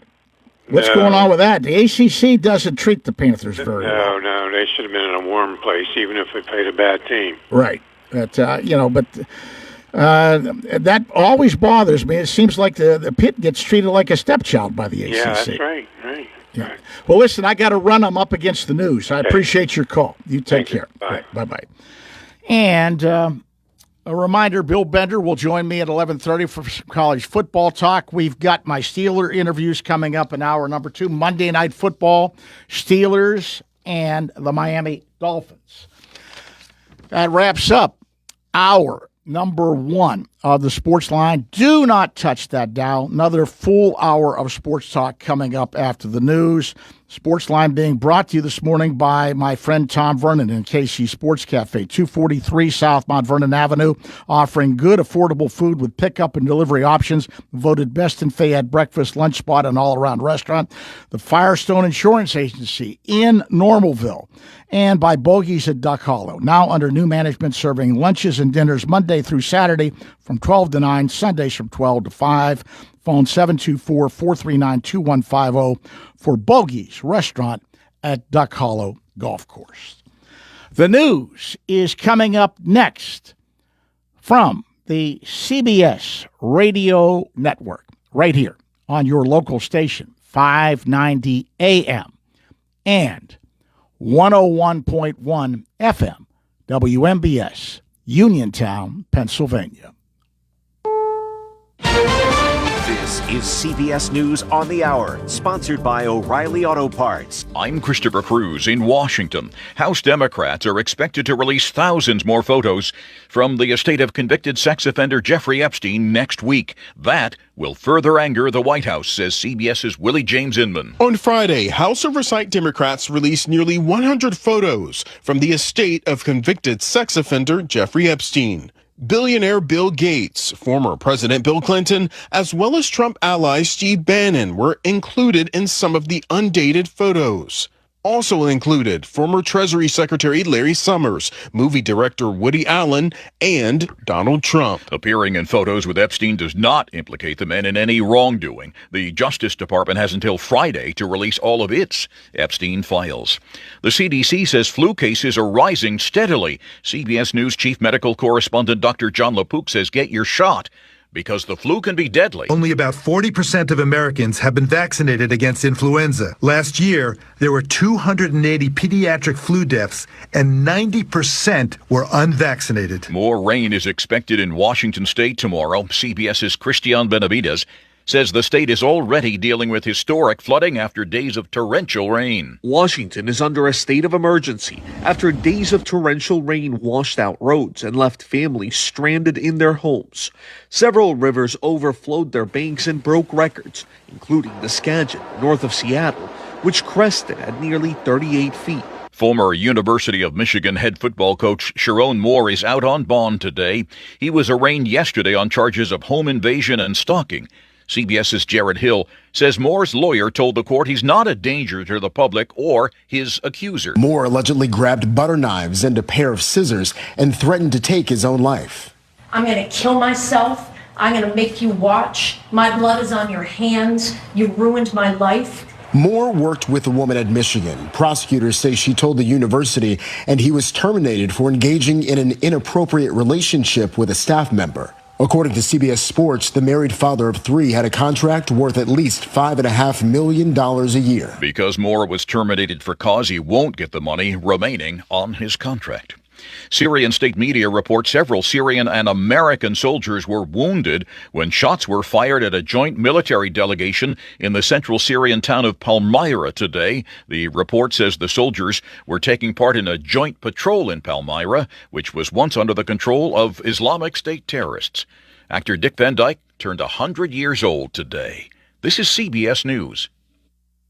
What's going on with that? The ACC doesn't treat the Panthers very well. No, they should have been in a warm place, even if they played a bad team. Right. But that always bothers me. It seems like the Pitt gets treated like a stepchild by the ACC. Yeah, that's right. Yeah. Well, listen, I got to run. I'm up against the news. I appreciate your call. You take care. Bye. Bye-bye. And a reminder, Bill Bender will join me at 11:30 for some college football talk. We've got my Steeler interviews coming up in hour number 2, Monday Night Football, Steelers, and the Miami Dolphins. That wraps up hour number 1 of the Sports Line. Do not touch that dial. Another full hour of sports talk coming up after the news. Sportsline being brought to you this morning by my friend Tom Vernon in KC Sports Cafe, 243 South Mount Vernon Avenue, offering good, affordable food with pickup and delivery options. Voted best in Fayette breakfast, lunch spot, and all-around restaurant. The Firestone Insurance Agency in Normalville. And by Bogies at Duck Hollow, now under new management, serving lunches and dinners Monday through Saturday from 12 to 9, Sundays from 12 to 5. Phone 724-439-2150 for Bogies Restaurant at Duck Hollow Golf Course. The news is coming up next from the CBS Radio Network, right here on your local station, 590 AM and 101.1 FM, WMBS, Uniontown, Pennsylvania. This is CBS News on the Hour, sponsored by O'Reilly Auto Parts. I'm Christopher Cruz in Washington. House Democrats are expected to release thousands more photos from the estate of convicted sex offender Jeffrey Epstein next week. That will further anger the White House, says CBS's Willie James Inman. On Friday, House Oversight Democrats released nearly 100 photos from the estate of convicted sex offender Jeffrey Epstein. Billionaire Bill Gates, former President Bill Clinton, as well as Trump ally Steve Bannon were included in some of the undated photos. Also included former Treasury Secretary Larry Summers, movie director Woody Allen, and Donald Trump. Appearing in photos with Epstein does not implicate the men in any wrongdoing. The Justice Department has until Friday to release all of its Epstein files. The CDC says flu cases are rising steadily. CBS News chief medical correspondent Dr. John LaPook says get your shot, because the flu can be deadly. Only about 40% of Americans have been vaccinated against influenza. Last year, there were 280 pediatric flu deaths, and 90% were unvaccinated. More rain is expected in Washington state tomorrow. CBS's Christian Benavides says the state is already dealing with historic flooding after days of torrential rain. Washington is under a state of emergency after days of torrential rain washed out roads and left families stranded in their homes. Several rivers overflowed their banks and broke records, including the Skagit, north of Seattle, which crested at nearly 38 feet. Former University of Michigan head football coach Sharon Moore is out on bond today. He was arraigned yesterday on charges of home invasion and stalking. CBS's Jared Hill says Moore's lawyer told the court he's not a danger to the public or his accuser. Moore allegedly grabbed butter knives and a pair of scissors and threatened to take his own life. I'm going to kill myself. I'm going to make you watch. My blood is on your hands. You ruined my life. Moore worked with a woman at Michigan. Prosecutors say she told the university, and he was terminated for engaging in an inappropriate relationship with a staff member. According to CBS Sports, the married father of three had a contract worth at least $5.5 million a year. Because Moore was terminated for cause, he won't get the money remaining on his contract. Syrian state media report several Syrian and American soldiers were wounded when shots were fired at a joint military delegation in the central Syrian town of Palmyra today. The report says the soldiers were taking part in a joint patrol in Palmyra, which was once under the control of Islamic State terrorists. Actor Dick Van Dyke turned 100 years old today. This is CBS News.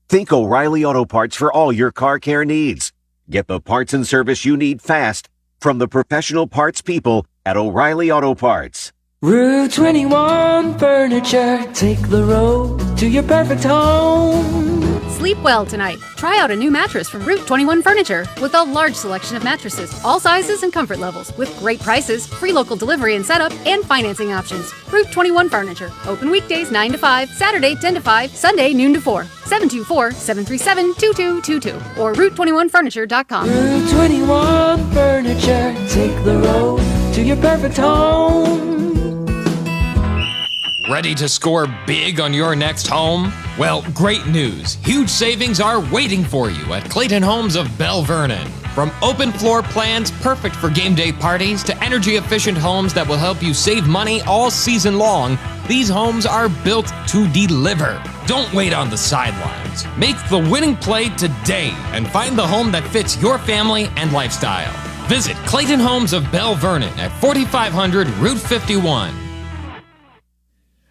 Think O'Reilly Auto Parts for all your car care needs. Get the parts and service you need fast from the professional parts people at O'Reilly Auto Parts. Route 21 Furniture, take the road to your perfect home. Sleep well tonight. Try out a new mattress from Route 21 Furniture with a large selection of mattresses, all sizes and comfort levels, with great prices, free local delivery and setup, and financing options. Route 21 Furniture. Open weekdays 9 to 5, Saturday 10 to 5, Sunday noon to 4. 724-737-2222 or Route21Furniture.com. Route 21 Furniture, take the road to your perfect home. Ready to score big on your next home? Well, great news. Huge savings are waiting for you at Clayton Homes of Bell Vernon. From open floor plans perfect for game day parties to energy-efficient homes that will help you save money all season long, these homes are built to deliver. Don't wait on the sidelines. Make the winning play today and find the home that fits your family and lifestyle. Visit Clayton Homes of Bell Vernon at 4500 Route 51.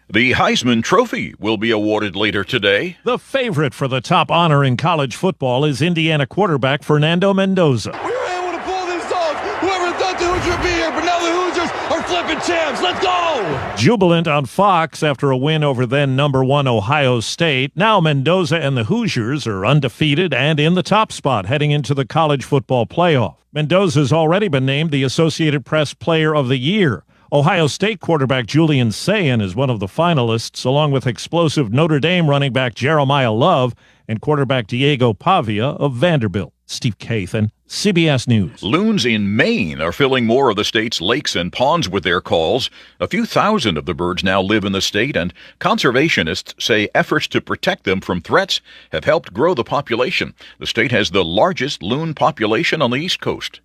The Heisman Trophy will be awarded later today. The favorite for the top honor in college football is Indiana quarterback Fernando Mendoza. We were able to pull this off. Whoever thought the Hoosiers would be here, but now the Hoosiers are flipping champs. Let's go! Jubilant on Fox after a win over then number 1 Ohio State. Now Mendoza and the Hoosiers are undefeated and in the top spot heading into the college football playoff. Mendoza's already been named the Associated Press Player of the Year. Ohio State quarterback Julian Sayin is one of the finalists, along with explosive Notre Dame running back Jeremiah Love and quarterback Diego Pavia of Vanderbilt. Steve Kathan, CBS News. Loons in Maine are filling more of the state's lakes and ponds with their calls. A few thousand of the birds now live in the state, and conservationists say efforts to protect them from threats have helped grow the population. The state has the largest loon population on the East Coast.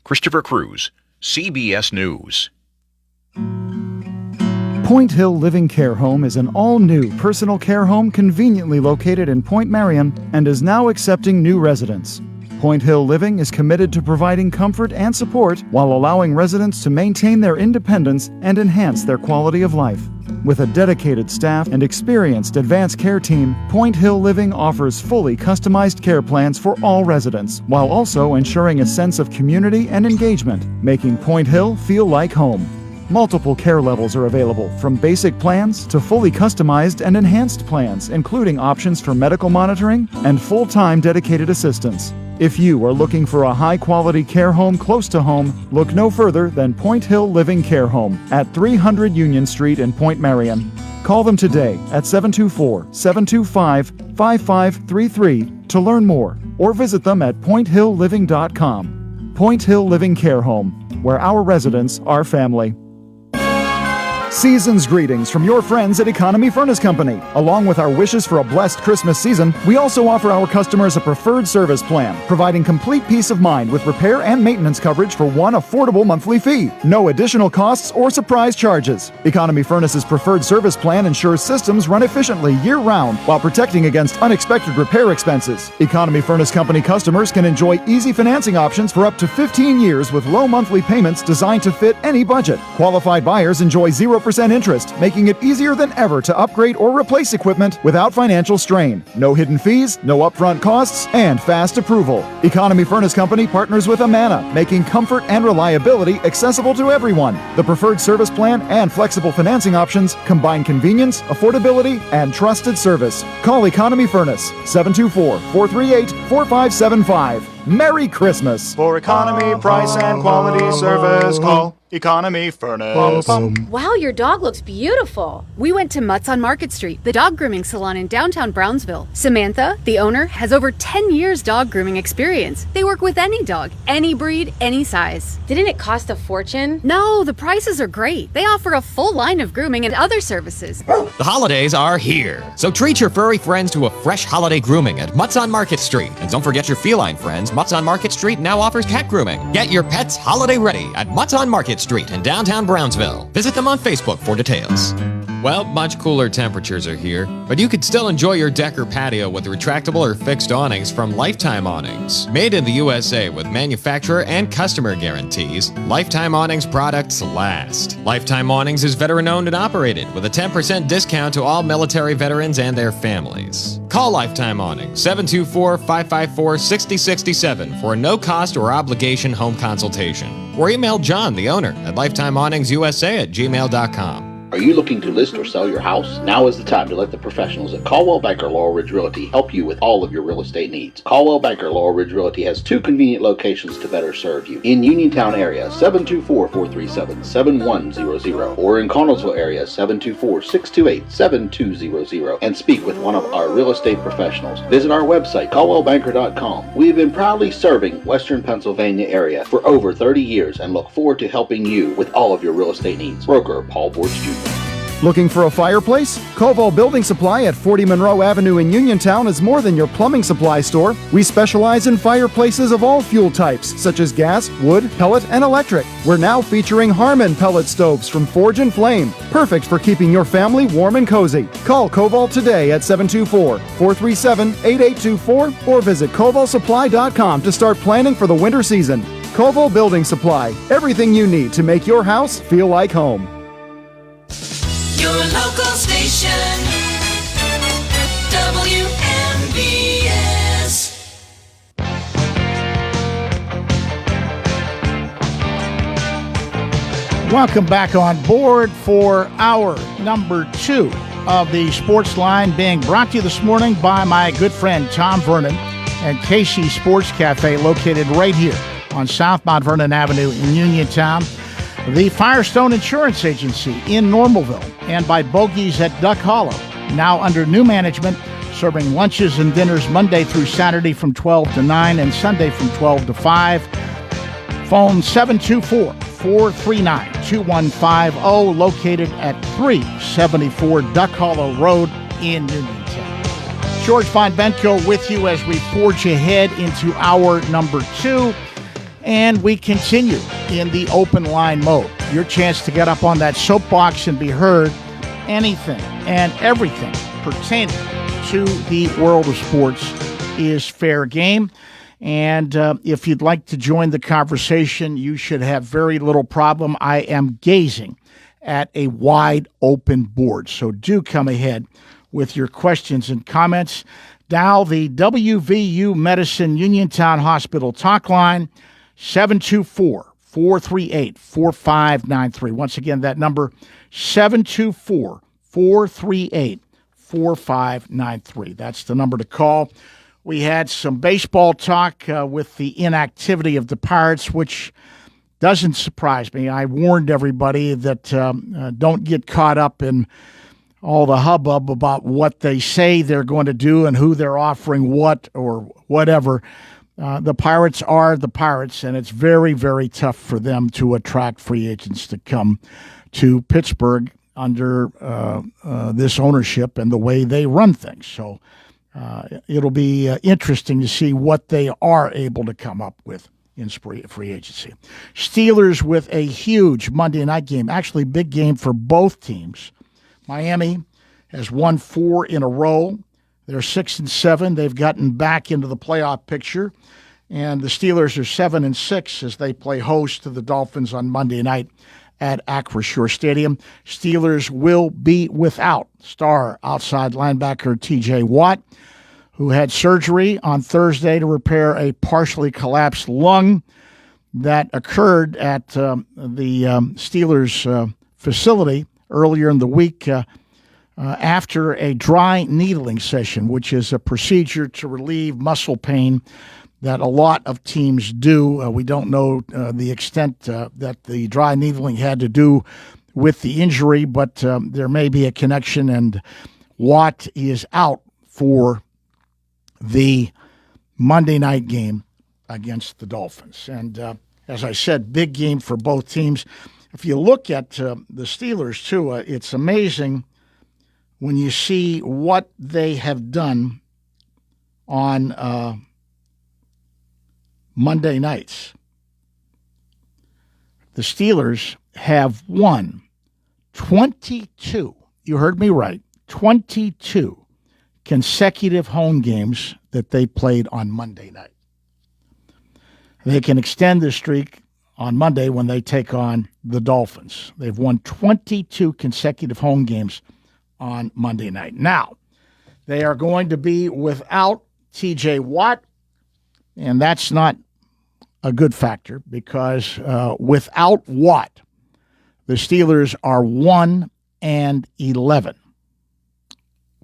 Christopher Cruz, CBS News. Point Hill Living Care Home is an all-new personal care home conveniently located in Point Marion and is now accepting new residents. Point Hill Living is committed to providing comfort and support while allowing residents to maintain their independence and enhance their quality of life. With a dedicated staff and experienced advanced care team, Point Hill Living offers fully customized care plans for all residents, while also ensuring a sense of community and engagement, making Point Hill feel like home. Multiple care levels are available, from basic plans to fully customized and enhanced plans, including options for medical monitoring and full-time dedicated assistance. If you are looking for a high-quality care home close to home, look no further than Point Hill Living Care Home at 300 Union Street in Point Marion. Call them today at 724-725-5533 to learn more, or visit them at pointhillliving.com. Point Hill Living Care Home, where our residents are family. Season's greetings from your friends at Economy Furnace Company. Along with our wishes for a blessed Christmas season, we also offer our customers a preferred service plan, providing complete peace of mind with repair and maintenance coverage for one affordable monthly fee. No additional costs or surprise charges. Economy Furnace's preferred service plan ensures systems run efficiently year-round while protecting against unexpected repair expenses. Economy Furnace Company customers can enjoy easy financing options for up to 15 years with low monthly payments designed to fit any budget. Qualified buyers enjoy 0% interest, making it easier than ever to upgrade or replace equipment without financial strain. No hidden fees, no upfront costs, and fast approval. Economy Furnace Company partners with Amana, making comfort and reliability accessible to everyone. The preferred service plan and flexible financing options combine convenience, affordability, and trusted service. Call Economy Furnace, 724-438-4575. Merry Christmas! For economy, price, and quality service, call Economy Furnace. Wow, your dog looks beautiful. We went to Mutt's on Market Street, the dog grooming salon in downtown Brownsville. Samantha, the owner, has over 10 years dog grooming experience. They work with any dog, any breed, any size. Didn't it cost a fortune? No, the prices are great. They offer a full line of grooming and other services. The holidays are here, so treat your furry friends to a fresh holiday grooming at Mutt's on Market Street. And don't forget your feline friends. Mutt's on Market Street now offers cat grooming. Get your pets holiday ready at Mutt's on Market Street in downtown Brownsville. Visit them on Facebook for details. Well, much cooler temperatures are here, but you could still enjoy your deck or patio with retractable or fixed awnings from Lifetime Awnings. Made in the USA with manufacturer and customer guarantees, Lifetime Awnings products last. Lifetime Awnings is veteran-owned and operated with a 10% discount to all military veterans and their families. Call Lifetime Awnings, 724-554-6067 for a no-cost or obligation home consultation. Or email John, the owner, at lifetimeawningsusa@gmail.com. Are you looking to list or sell your house? Now is the time to let the professionals at Caldwell Banker Laurel Ridge Realty help you with all of your real estate needs. Caldwell Banker Laurel Ridge Realty has two convenient locations to better serve you. In Uniontown area, 724-437-7100, or in Connellsville area, 724-628-7200, and speak with one of our real estate professionals. Visit our website, caldwellbanker.com. We have been proudly serving Western Pennsylvania area for over 30 years and look forward to helping you with all of your real estate needs. Broker Paul Borch Jr. Looking for a fireplace? Koval Building Supply at 40 Monroe Avenue in Uniontown is more than your plumbing supply store. We specialize in fireplaces of all fuel types, such as gas, wood, pellet, and electric. We're now featuring Harmon pellet stoves from Forge and Flame, perfect for keeping your family warm and cozy. Call Koval today at 724-437-8824 or visit kovalsupply.com to start planning for the winter season. Koval Building Supply, everything you need to make your house feel like home. Your local Welcome back on board for hour number 2 of the Sportsline, being brought to you this morning by my good friend Tom Vernon and KC Sports Cafe, located right here on South Mount Vernon Avenue in Uniontown. The Firestone Insurance Agency in Normalville, and by Bogies at Duck Hollow, now under new management, serving lunches and dinners Monday through Saturday from 12 to 9 and Sunday from 12 to 5. Phone 724-439-2150, located at 374 Duck Hollow Road in Uniontown. George Von Benko with you as we forge ahead into hour number 2. And we continue in the open line mode. Your chance to get up on that soapbox and be heard. Anything and everything pertaining to the world of sports is fair game. And if you'd like to join the conversation, you should have very little problem. I am gazing at a wide open board. So do come ahead with your questions and comments. Dial the WVU Medicine Uniontown Hospital talk line, 724-438-4593. Once again, that number, 724-438-4593. That's the number to call. We had some baseball talk with the inactivity of the Pirates, which doesn't surprise me. I warned everybody that don't get caught up in all the hubbub about what they say they're going to do and who they're offering what or whatever. The Pirates are the Pirates, and it's very, very tough for them to attract free agents to come to Pittsburgh under this ownership and the way they run things. So it'll be interesting to see what they are able to come up with in free agency. Steelers with a huge Monday night game, actually big game for both teams. Miami has won 4 in a row. They're 6-7. They've gotten back into the playoff picture. And the Steelers are 7-6 as they play host to the Dolphins on Monday night at Acrisure Stadium. Steelers will be without star outside linebacker T.J. Watt, who had surgery on Thursday to repair a partially collapsed lung that occurred at the Steelers facility earlier in the week after a dry needling session, which is a procedure to relieve muscle pain that a lot of teams do. We don't know the extent that the dry needling had to do with the injury, but there may be a connection, and Watt is out for the Monday night game against the Dolphins. And as I said, big game for both teams. If you look at the Steelers, too, it's amazing when you see what they have done on Monday nights. The Steelers have won 22, you heard me right, 22 consecutive home games that they played on Monday night. They can extend the streak on Monday when they take on the Dolphins. They've won 22 consecutive home games on Monday night. Now, they are going to be without T.J. Watt, and that's not a good factor because without Watt, the Steelers are 1-11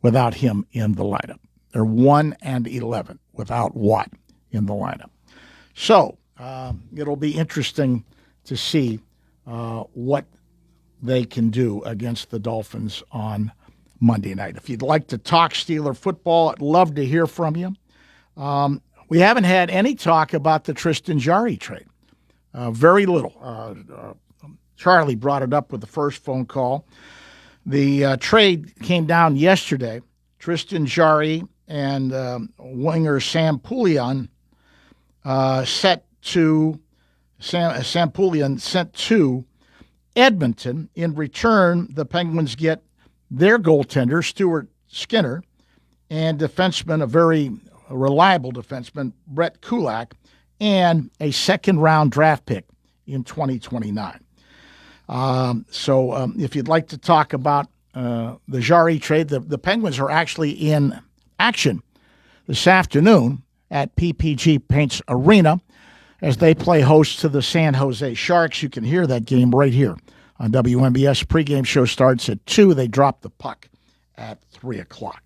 without him in the lineup. They're 1-11 without Watt in the lineup. So it'll be interesting to see what they can do against the Dolphins on Monday night. If you'd like to talk Steeler football, I'd love to hear from you. We haven't had any talk about the Tristan Jarry trade. Very little. Charlie brought it up with the first phone call. The trade came down yesterday. Tristan Jarry and winger Sam Poulian sent to Edmonton. In return, the Penguins get their goaltender, Stuart Skinner, and defenseman, a very reliable defenseman, Brett Kulak, and a second-round draft pick in 2029. So if you'd like to talk about the Jarry trade, the Penguins are actually in action this afternoon at PPG Paints Arena as they play host to the San Jose Sharks. You can hear that game right here on WMBS. Pregame show starts at 2. They drop the puck at 3 o'clock.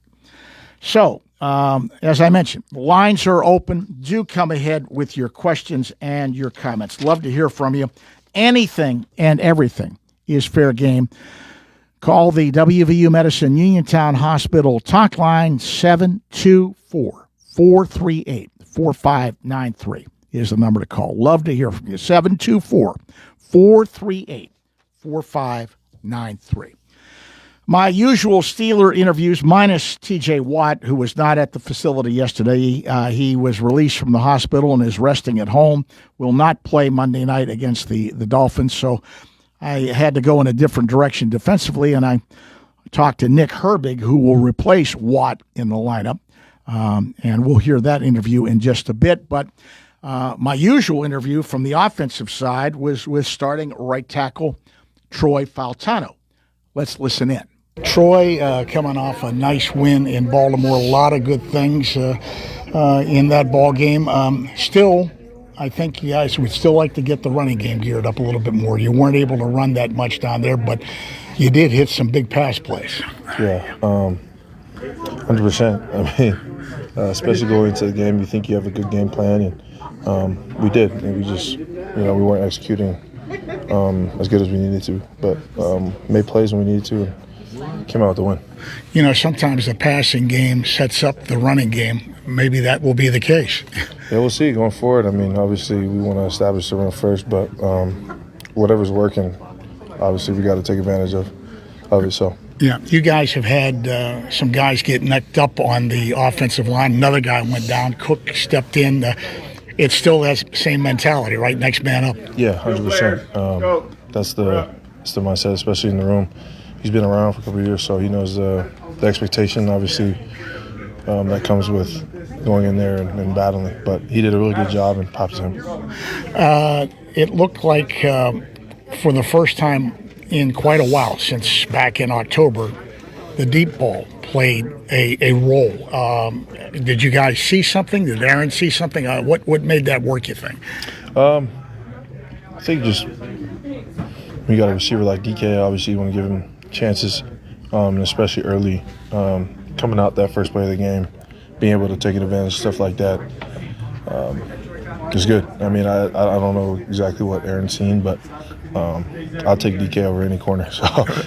So, as I mentioned, lines are open. Do come ahead with your questions and your comments. Love to hear from you. Anything and everything is fair game. Call the WVU Medicine Uniontown Hospital talk line 724-438-4593 is the number to call. Love to hear from you. 724-438-4593. My usual Steeler interviews, minus T.J. Watt, who was not at the facility yesterday. He was released from the hospital and is resting at home. Will not play Monday night against the Dolphins, so I had to go in a different direction defensively, and I talked to Nick Herbig, who will replace Watt in the lineup, and we'll hear that interview in just a bit. But my usual interview from the offensive side was with starting right tackle Troy Faltano. Let's listen in. Troy, coming off a nice win in Baltimore, a lot of good things in that ball game. Still, I think you guys would still like to get the running game geared up a little bit more. You weren't able to run that much down there, but you did hit some big pass plays. Yeah, 100%. I mean, especially going into the game, you think you have a good game plan, and we did. And we just, we weren't executing as good as we needed to, but made plays when we needed to and came out with the win. Sometimes the passing game sets up the running game. Maybe that will be the case. Yeah, we'll see going forward. I mean, obviously we want to establish the run first, but whatever's working, obviously we got to take advantage of it. So. Yeah, you guys have had some guys get necked up on the offensive line. Another guy went down. Cook stepped in. It's still that same mentality, right? Next man up. Yeah, 100%. That's the mindset, especially in the room. He's been around for a couple of years, so he knows the expectation, obviously, that comes with going in there and battling. But he did a really good job, and props to him. It looked like for the first time in quite a while, since back in October, the deep ball played a role. Did you guys see something? Did Aaron see something? What made that work, you think? I think just when you got a receiver like DK, obviously you want to give him chances, especially early, coming out that first play of the game, being able to take advantage of stuff like that is good. I mean, I don't know exactly what Aaron's seen, but I'll take DK over any corner. So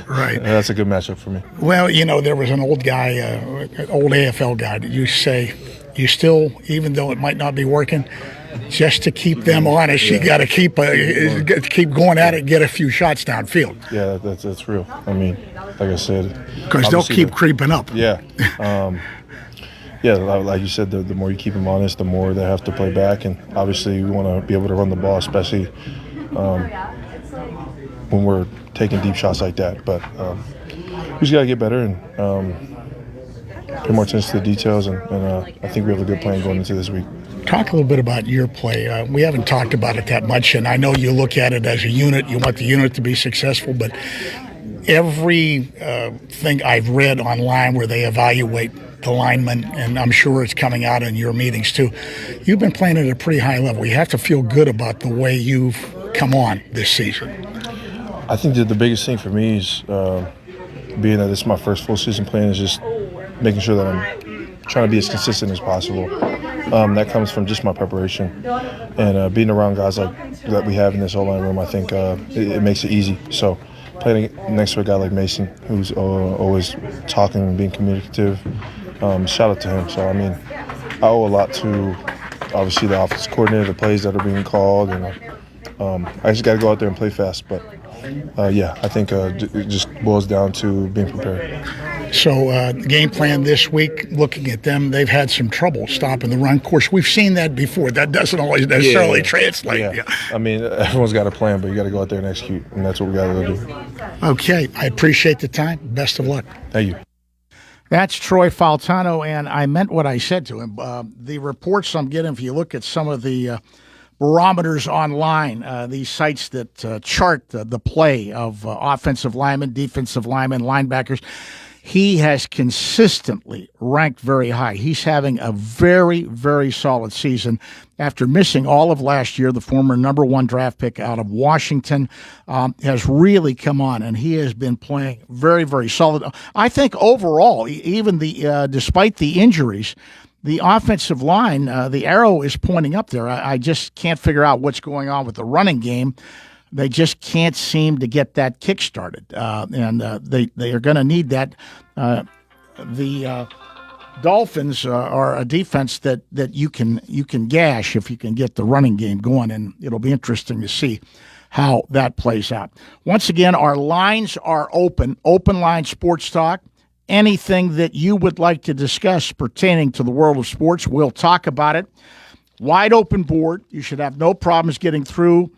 right. That's a good matchup for me. Well, there was an old guy, an old AFL guy that you say you still, even though it might not be working, just to keep them honest, you got to keep going at it, get a few shots downfield. Yeah, that's real. I mean, like I said, because they'll keep creeping up. Yeah. Yeah, like you said, the more you keep them honest, the more they have to play back. And obviously we want to be able to run the ball, especially when we're taking deep shots like that. But we just got to get better and pay more attention to the details. And I think we have a good plan going into this week. Talk a little bit about your play. We haven't talked about it that much, and I know you look at it as a unit. You want the unit to be successful, but every thing I've read online where they evaluate the linemen, and I'm sure it's coming out in your meetings too, you've been playing at a pretty high level. You have to feel good about the way you've come on this season. I think that the biggest thing for me is being that this is my first full season playing is just making sure that I'm trying to be as consistent as possible. That comes from just my preparation and being around guys like that we have in this O-line room. I think it makes it easy. So playing next to a guy like Mason, who's always talking and being communicative, shout out to him. So I mean, I owe a lot to obviously the offensive coordinator, the plays that are being called, and I just got to go out there and play fast. But yeah, I think it just boils down to being prepared. So game plan this week, looking at them, they've had some trouble stopping the run. Of course, we've seen that before. That doesn't always necessarily translate. Yeah. I mean, everyone's got a plan, but you got to go out there and execute, and that's what we got to do. Okay. I appreciate the time. Best of luck. Thank you. That's Troy Faltano, and I meant what I said to him. The reports I'm getting, if you look at some of the barometers online, these sites that chart the play of offensive linemen, defensive linemen, linebackers, he has consistently ranked very high. He's having a very, very solid season. After missing all of last year, the former number 1 draft pick out of Washington has really come on, and he has been playing very, very solid. I think overall, even despite the injuries, the offensive line, the arrow is pointing up there. I just can't figure out what's going on with the running game. They just can't seem to get that kick started, and they are going to need that. The Dolphins are a defense that you can gash if you can get the running game going, and it'll be interesting to see how that plays out. Once again, our lines are open line sports talk. Anything that you would like to discuss pertaining to the world of sports, we'll talk about it. Wide open board. You should have no problems getting through.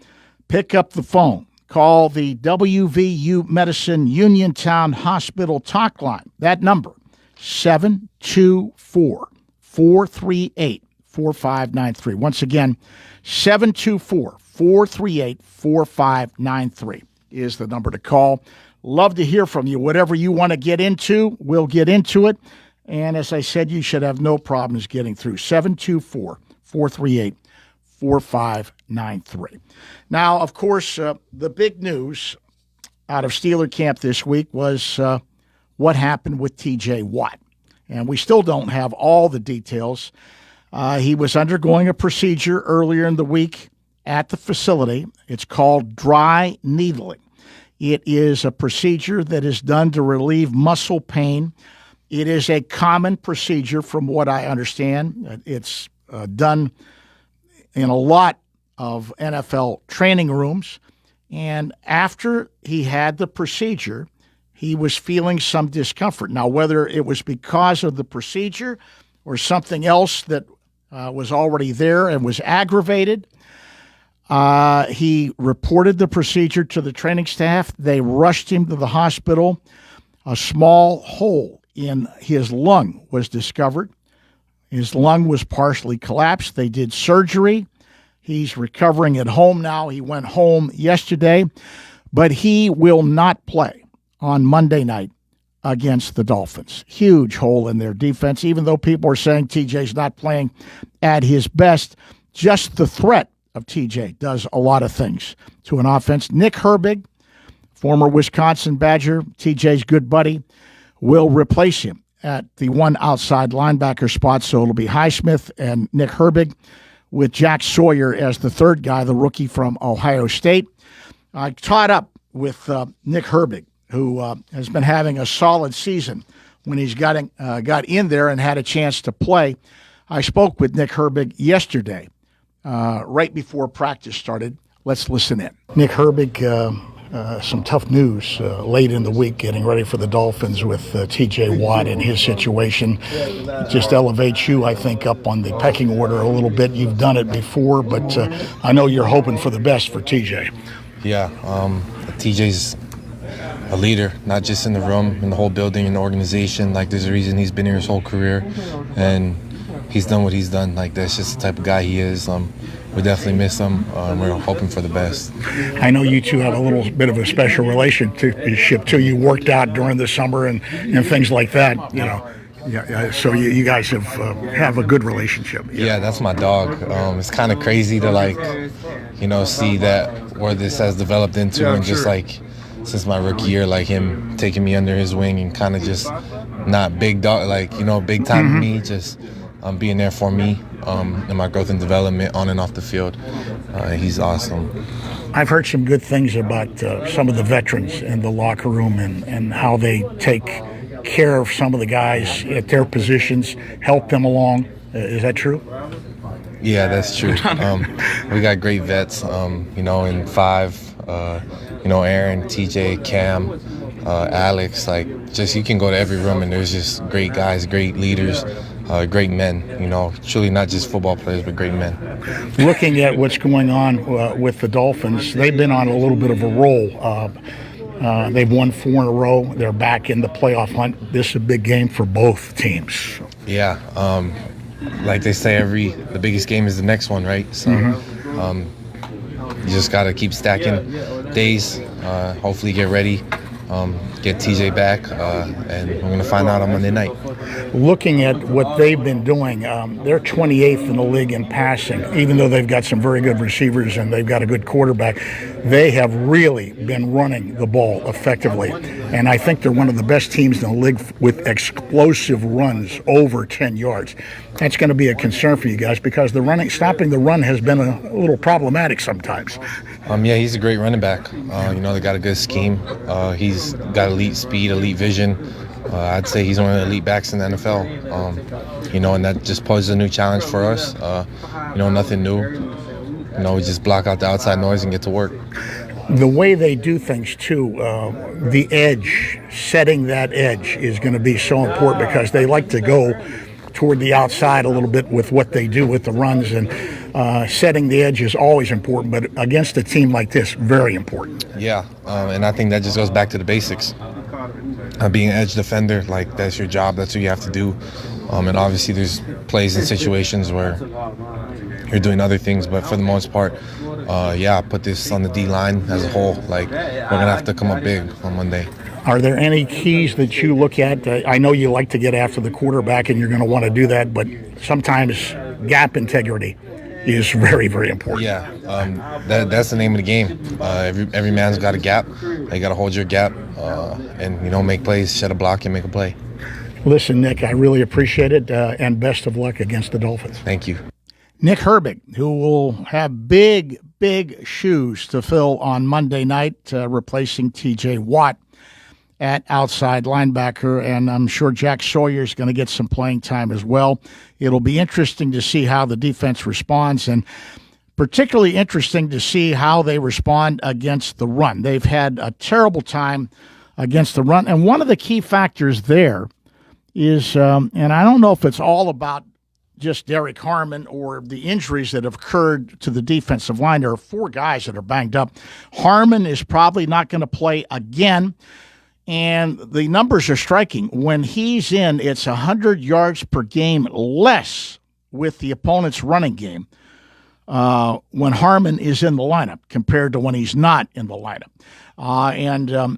Pick up the phone. Call the WVU Medicine Uniontown Hospital talk line. That number, 724-438-4593. Once again, 724-438-4593 is the number to call. Love to hear from you. Whatever you want to get into, we'll get into it. And as I said, you should have no problems getting through. 724-438-4593. Now, of course, the big news out of Steeler camp this week was what happened with T.J. Watt. And we still don't have all the details. He was undergoing a procedure earlier in the week at the facility. It's called dry needling. It is a procedure that is done to relieve muscle pain. It is a common procedure from what I understand. It's done in a lot of NFL training rooms. And after he had the procedure, he was feeling some discomfort. Now, whether it was because of the procedure or something else that was already there and was aggravated, he reported the procedure to the training staff. They rushed him to the hospital. A small hole in his lung was discovered. His lung was partially collapsed. They did surgery. He's recovering at home now. He went home yesterday, but he will not play on Monday night against the Dolphins. Huge hole in their defense, even though people are saying TJ's not playing at his best. Just the threat of TJ does a lot of things to an offense. Nick Herbig, former Wisconsin Badger, TJ's good buddy, will replace him at the one outside linebacker spot. So it'll be Highsmith and Nick Herbig with Jack Sawyer as the third guy, the rookie from Ohio State. I caught up with Nick Herbig, who has been having a solid season when he's got in there and had a chance to play. I spoke with Nick Herbig yesterday, right before practice started. Let's listen in. Nick Herbig, some tough news late in the week getting ready for the Dolphins with T.J. Watt and his situation. It just elevates you, I think, up on the pecking order a little bit. You've done it before, but I know you're hoping for the best for T.J. Yeah, T.J.'s a leader, not just in the room, in the whole building, in the organization. Like, there's a reason he's been here his whole career, and he's done what he's done. Like, that's just the type of guy he is. We definitely miss him. We're hoping for the best. I know you two have a little bit of a special relationship too. You worked out during the summer and things like that, you know. Yeah, so you guys have a good relationship. Yeah, that's my dog. It's kind of crazy to see that where this has developed into, and just like since my rookie year, like him taking me under his wing and kind of just not big dog, big time me, just being there for me in my growth and development on and off the field. He's awesome. I've heard some good things about some of the veterans in the locker room and how they take care of some of the guys at their positions, help them along. Is that true? Yeah, that's true. We got great vets, in five, Aaron, TJ, Cam, Alex, you can go to every room and there's just great guys, great leaders, great men, truly not just football players, but great men. Looking at what's going on with the Dolphins, they've been on a little bit of a roll. They've won 4 in a row. They're back in the playoff hunt. This is a big game for both teams. Yeah. Like they say, the biggest game is the next one, right? So you just got to keep stacking days, hopefully get ready, get TJ back, and we're going to find out on Monday night. Looking at what they've been doing, they're 28th in the league in passing. Even though they've got some very good receivers and they've got a good quarterback, they have really been running the ball effectively. And I think they're one of the best teams in the league with explosive runs over 10 yards. That's going to be a concern for you guys because stopping the run has been a little problematic sometimes. Yeah, he's a great running back. They got a good scheme. He's got elite speed, elite vision. I'd say he's one of the elite backs in the NFL. And that just poses a new challenge for us. Nothing new. We just block out the outside noise and get to work. The way they do things, too, the edge, setting that edge is going to be so important because they like to go toward the outside a little bit with what they do with the runs, and setting the edge is always important, but against a team like this, very important. Yeah, and I think that just goes back to the basics. Being an edge defender, like that's your job, that's what you have to do. And obviously there's plays and situations where you're doing other things, but for the most part, put this on the D-line as a whole. Like, we're going to have to come up big on Monday. Are there any keys that you look at? I know you like to get after the quarterback, and you're going to want to do that, but sometimes gap integrity is very, very important. Yeah, that's the name of the game. Every man's got a gap. You got to hold your gap and, make plays, shed a block, and make a play. Listen, Nick, I really appreciate it, and best of luck against the Dolphins. Thank you. Nick Herbig, who will have big shoes to fill on Monday night, replacing T.J. Watt at outside linebacker, and I'm sure Jack Sawyer's going to get some playing time as well. It'll be interesting to see how the defense responds, and particularly interesting to see how they respond against the run. They've had a terrible time against the run, and one of the key factors there is, and I don't know if it's all about just Derek Harmon or the injuries that have occurred to the defensive line. There are 4 guys that are banged up. Harmon is probably not going to play again, and the numbers are striking. When he's in, it's 100 yards per game less with the opponent's running game when Harmon is in the lineup compared to when he's not in the lineup. And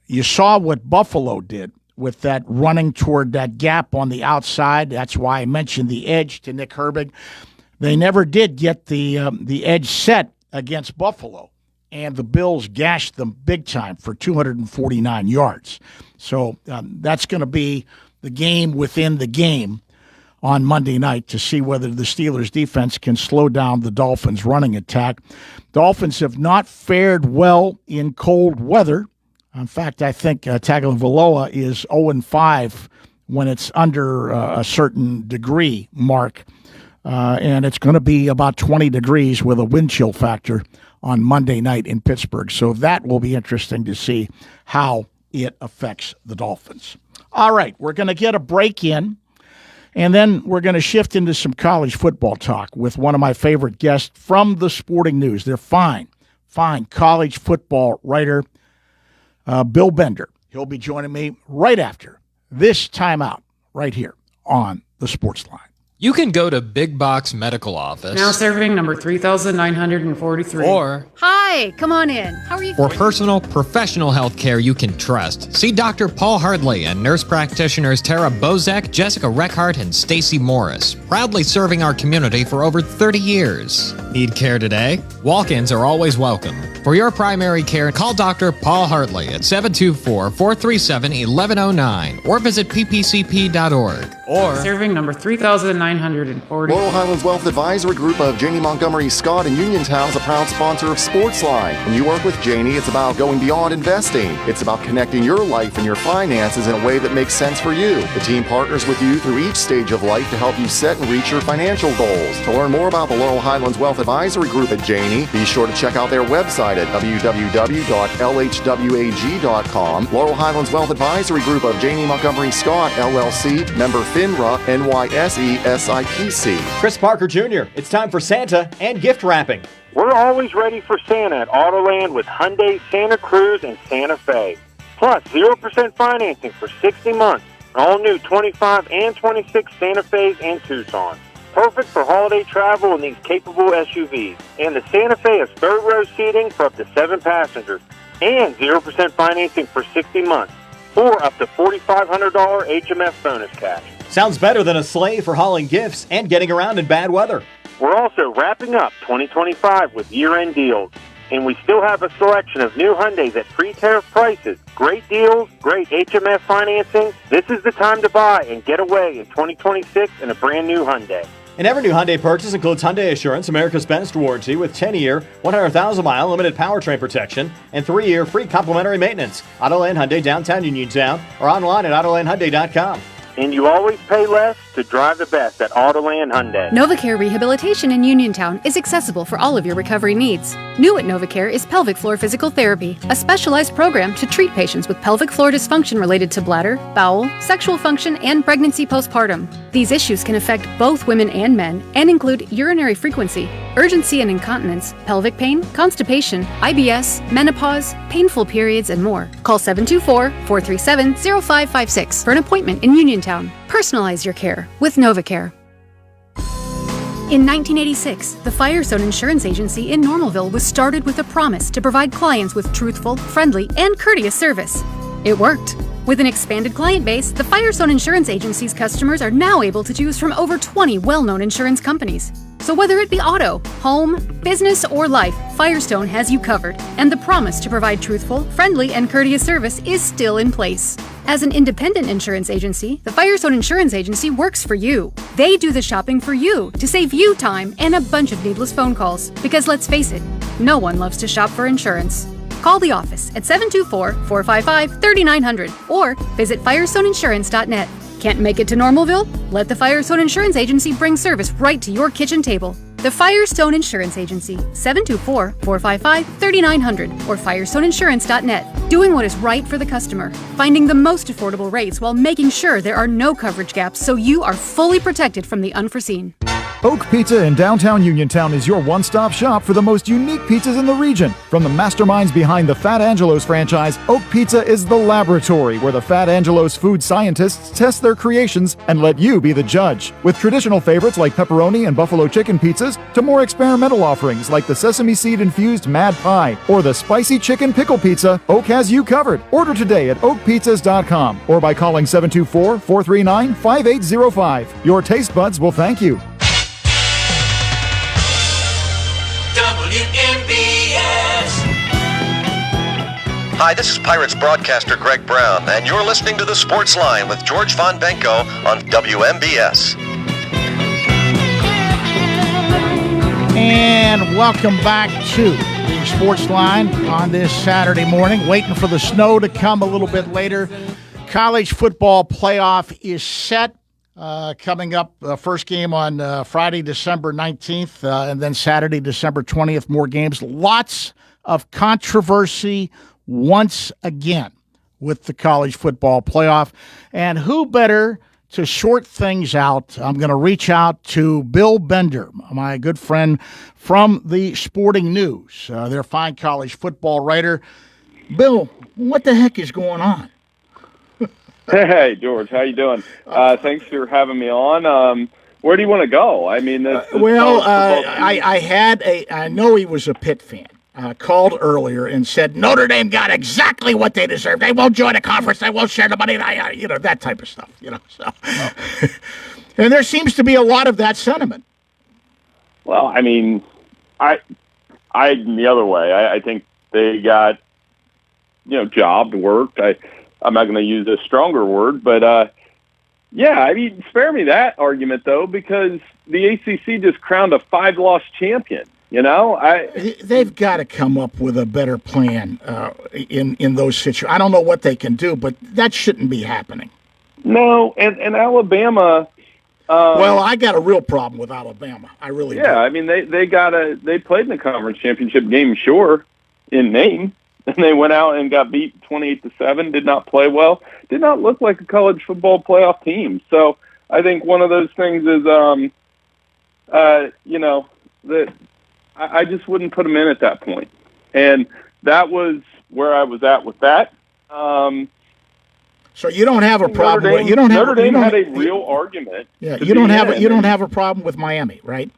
you saw what Buffalo did with that running toward that gap on the outside. That's why I mentioned the edge to Nick Herbig. They never did get the edge set against Buffalo, and the Bills gashed them big time for 249 yards. So that's going to be the game within the game on Monday night to see whether the Steelers' defense can slow down the Dolphins' running attack. Dolphins have not fared well in cold weather. In fact, I think Tagovailoa is 0-5 when it's under a certain degree mark. And it's going to be about 20 degrees with a wind chill factor on Monday night in Pittsburgh. So that will be interesting to see how it affects the Dolphins. All right, we're going to get a break in, and then we're going to shift into some college football talk with one of my favorite guests from the Sporting News. They're fine college football writer, Bill Bender. He'll be joining me right after this timeout right here on the Sportsline. You can go to Big Box Medical Office. Now serving number 3,943. Or, Hi, come on in. How are you? For personal, professional health care you can trust, see Dr. Paul Hardley and nurse practitioners Tara Bozak, Jessica Reckhart, and Stacy Morris, proudly serving our community for over 30 years. Need care today? Walk-ins are always welcome. For your primary care, call Dr. Paul Hartley at 724-437-1109 or visit ppcp.org. Or serving number 3,940. Laurel Highlands Wealth Advisory Group of Janie Montgomery Scott in Uniontown is a proud sponsor of Sportsline. When you work with Janie, it's about going beyond investing. It's about connecting your life and your finances in a way that makes sense for you. The team partners with you through each stage of life to help you set and reach your financial goals. To learn more about the Laurel Highlands Wealth Advisory Group at Janie, be sure to check out their website at www.lhwag.com. Laurel Highlands Wealth Advisory Group of Janie Montgomery Scott, LLC, member FINRA, NYSE, SIPC. Chris Parker Jr., it's time for Santa and gift wrapping. We're always ready for Santa at Autoland with Hyundai Santa Cruz and Santa Fe. Plus 0% financing for 60 months on all new 25 and 26 Santa Fe's and Tucsons. Perfect for holiday travel in these capable SUVs. And the Santa Fe has third row seating for up to 7 passengers. and 0% financing for 60 months, or up to $4,500 HMF bonus cash. Sounds better than a sleigh for hauling gifts and getting around in bad weather. We're also wrapping up 2025 with year-end deals, and we still have a selection of new Hyundais at pre-tariff prices. Great deals, great HMF financing. This is the time to buy and get away in 2026 in a brand new Hyundai. And every new Hyundai purchase includes Hyundai Assurance, America's best warranty with 10-year, 100,000-mile limited powertrain protection and 3-year free complimentary maintenance. Autoland Hyundai, downtown Uniontown, or online at AutolandHyundai.com. And you always pay less to drive the best at Autoland Hyundai. NovaCare Rehabilitation in Uniontown is accessible for all of your recovery needs. New at NovaCare is pelvic floor physical therapy, a specialized program to treat patients with pelvic floor dysfunction related to bladder, bowel, sexual function, and pregnancy postpartum. These issues can affect both women and men and include urinary frequency, urgency and incontinence, pelvic pain, constipation, IBS, menopause, painful periods, and more. Call 724-437-0556 for an appointment in Uniontown. Personalize your care with NovaCare. In 1986, the Firestone Insurance Agency in Normalville was started with a promise to provide clients with truthful, friendly, and courteous service. It worked. With an expanded client base, the Firestone Insurance Agency's customers are now able to choose from over 20 well-known insurance companies. So whether it be auto, home, business, or life, Firestone has you covered, and the promise to provide truthful, friendly, and courteous service is still in place. As an independent insurance agency, the Firestone Insurance Agency works for you. They do the shopping for you to save you time and a bunch of needless phone calls. Because let's face it, no one loves to shop for insurance. Call the office at 724-455-3900 or visit FirestoneInsurance.net. Can't make it to Normalville? Let the Firestone Insurance Agency bring service right to your kitchen table. The Firestone Insurance Agency, 724-455-3900 or FirestoneInsurance.net. Doing what is right for the customer, finding the most affordable rates while making sure there are no coverage gaps so you are fully protected from the unforeseen. Oak Pizza in downtown Uniontown is your one-stop shop for the most unique pizzas in the region. From the masterminds behind the Fat Angelo's franchise, Oak Pizza is the laboratory where the Fat Angelo's food scientists test their creations and let you be the judge. With traditional favorites like pepperoni and buffalo chicken pizzas to more experimental offerings like the sesame seed-infused Mad Pie or the spicy chicken pickle pizza, Oak has you covered. Order today at oakpizzas.com or by calling 724-439-5805. Your taste buds will thank you. Hi, this is Pirates broadcaster Greg Brown, and you're listening to the Sportsline with George Von Benko on WMBS. And welcome back to the Sportsline on this Saturday morning. Waiting for the snow to come a little bit later. College football playoff is set. Coming up, first game on Friday, December 19th, and then Saturday, December 20th, more games. Lots of controversy once again with the college football playoff. And who better to sort things out? I'm going to reach out to Bill Bender, my good friend from the Sporting News, their fine college football writer. Bill, what the heck is going on? Hey, George, how you doing? Thanks for having me on. Where do you want to go? I mean, I know he was a Pitt fan. Called earlier and said Notre Dame got exactly what they deserve. They won't join a conference. They won't share the money. That type of stuff. So, and there seems to be a lot of that sentiment. Well, I mean, I the other way. I think they got, jobbed, worked. I'm not going to use a stronger word, but yeah, I mean, spare me that argument though, because the ACC just crowned a 5-loss champion. They've got to come up with a better plan in those situations. I don't know what they can do, but that shouldn't be happening. No, and Alabama. Well, I got a real problem with Alabama. I really do. Yeah, I mean, they played in the conference championship game, sure, in name, and they went out and got beat 28-7. Did not play well. Did not look like a college football playoff team. So I think one of those things is, that. I just wouldn't put them in at that point. And that was where I was at with that. So you don't have a problem with Notre Dame had a real argument. Yeah, you don't have a problem with Miami, right?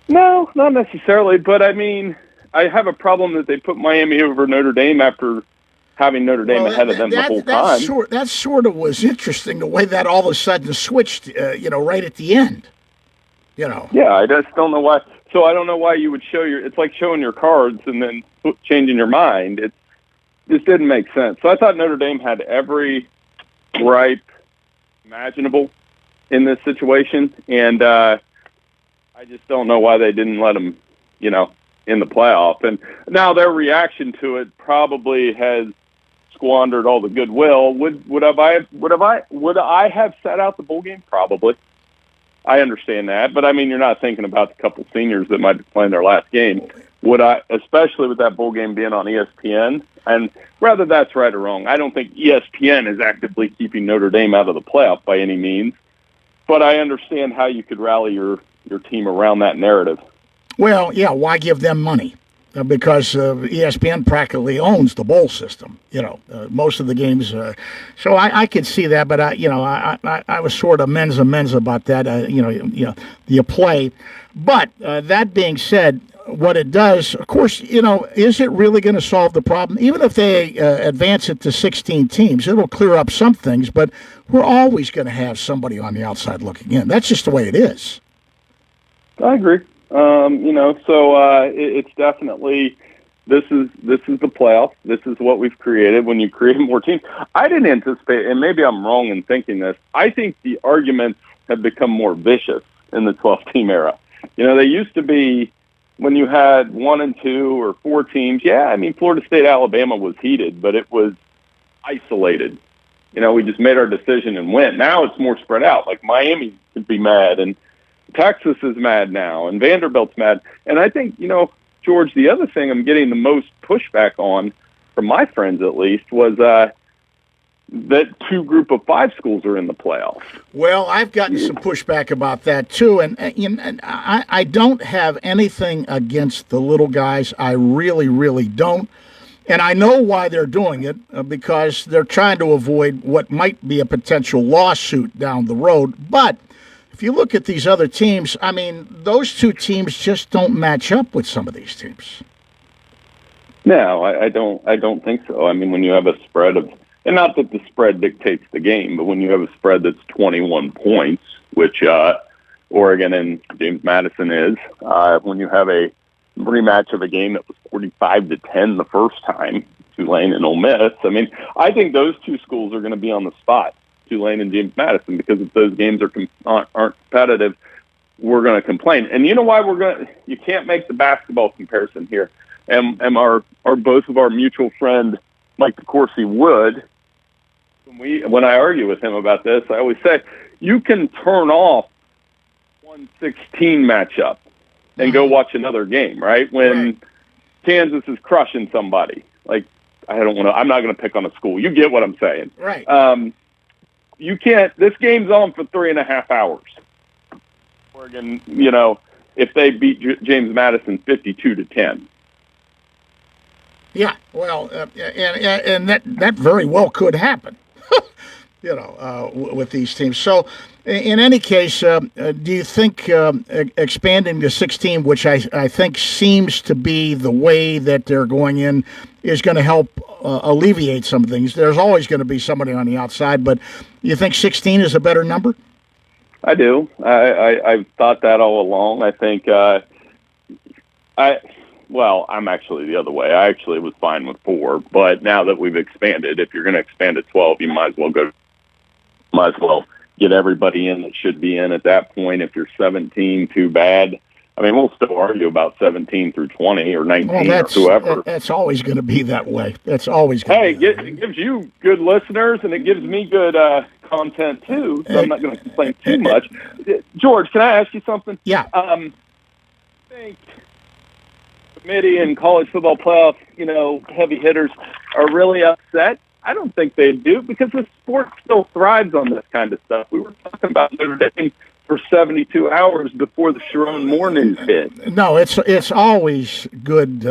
No, not necessarily, but I mean, I have a problem that they put Miami over Notre Dame after having Notre Dame ahead of them the whole time. That sort of was interesting, the way that all of a sudden switched, right at the end. Yeah, I just don't know why. So I don't know why you would it's like showing your cards and then changing your mind. It just didn't make sense. So I thought Notre Dame had every gripe imaginable in this situation, and I just don't know why they didn't let them, in the playoff. And now their reaction to it probably has squandered all the goodwill. Would I have sat out the bowl game? Probably. I understand that, but I mean, you're not thinking about the couple seniors that might be playing their last game. Would I, especially with that bowl game being on ESPN, and whether that's right or wrong, I don't think ESPN is actively keeping Notre Dame out of the playoff by any means, but I understand how you could rally your team around that narrative. Well, yeah, why give them money? Because ESPN practically owns the bowl system, most of the games. So I could see that, but I was sort of men's about that, the play. But that being said, what it does, of course, is it really going to solve the problem? Even if they advance it to 16 teams, it'll clear up some things, but we're always going to have somebody on the outside looking in. That's just the way it is. I agree. It's definitely, this is the playoff. This is what we've created when you create more teams. I didn't anticipate, and maybe I'm wrong in thinking this, I think the arguments have become more vicious in the 12-team era. They used to be when you had 1 and 2 or 4 teams. Yeah, I mean, Florida State, Alabama was heated, but it was isolated. We just made our decision and went. Now it's more spread out. Like Miami could be mad, and Texas is mad now, and Vanderbilt's mad. And I think, George, the other thing I'm getting the most pushback on, from my friends at least, was that 2 group of 5 schools are in the playoffs. Well, I've gotten some pushback about that, too. And I don't have anything against the little guys. I really, really don't. And I know why they're doing it, because they're trying to avoid what might be a potential lawsuit down the road. But if you look at these other teams, I mean, those 2 teams just don't match up with some of these teams. No, I don't think so. I mean, when you have a spread of, and not that the spread dictates the game, but when you have a spread that's 21 points, which Oregon and James Madison is, when you have a rematch of a game that was 45-10 the first time, Tulane and Ole Miss, I mean, I think those 2 schools are going to be on the spot. Tulane and James Madison, because if those games aren't competitive, we're going to complain. And you know why you can't make the basketball comparison here. And our both of our mutual friend Mike DeCourcy would. When I argue with him about this, I always say you can turn off 1-16 matchup and go watch another game, right? When Kansas is crushing somebody, like I'm not going to pick on a school. You get what I'm saying, right? You can't. This game's on for 3.5 hours. Oregon, if they beat James Madison 52-10. Yeah, well, and that very well could happen. With these teams. So, in any case, do you think expanding to 16, which I think seems to be the way that they're going in, is going to help alleviate some things? There's always going to be somebody on the outside, but you think 16 is a better number? I do. I've thought that all along. I think I'm actually the other way. I actually was fine with 4, but now that we've expanded, if you're going to expand to 12, you might as well get everybody in that should be in at that point. If you're 17, too bad. I mean, we'll still argue about 17 through 20 or 19 or whoever. That's always going to be that way. That's always going to be that way. It gives you good listeners, and it gives me good content, too, so I'm not going to complain too much. George, can I ask you something? Yeah. I think the committee and college football playoff, heavy hitters are really upset. I don't think they do, because the sport still thrives on this kind of stuff. We were talking about Notre Dame for 72 hours before the Sharon Moore news hit. No, it's always good.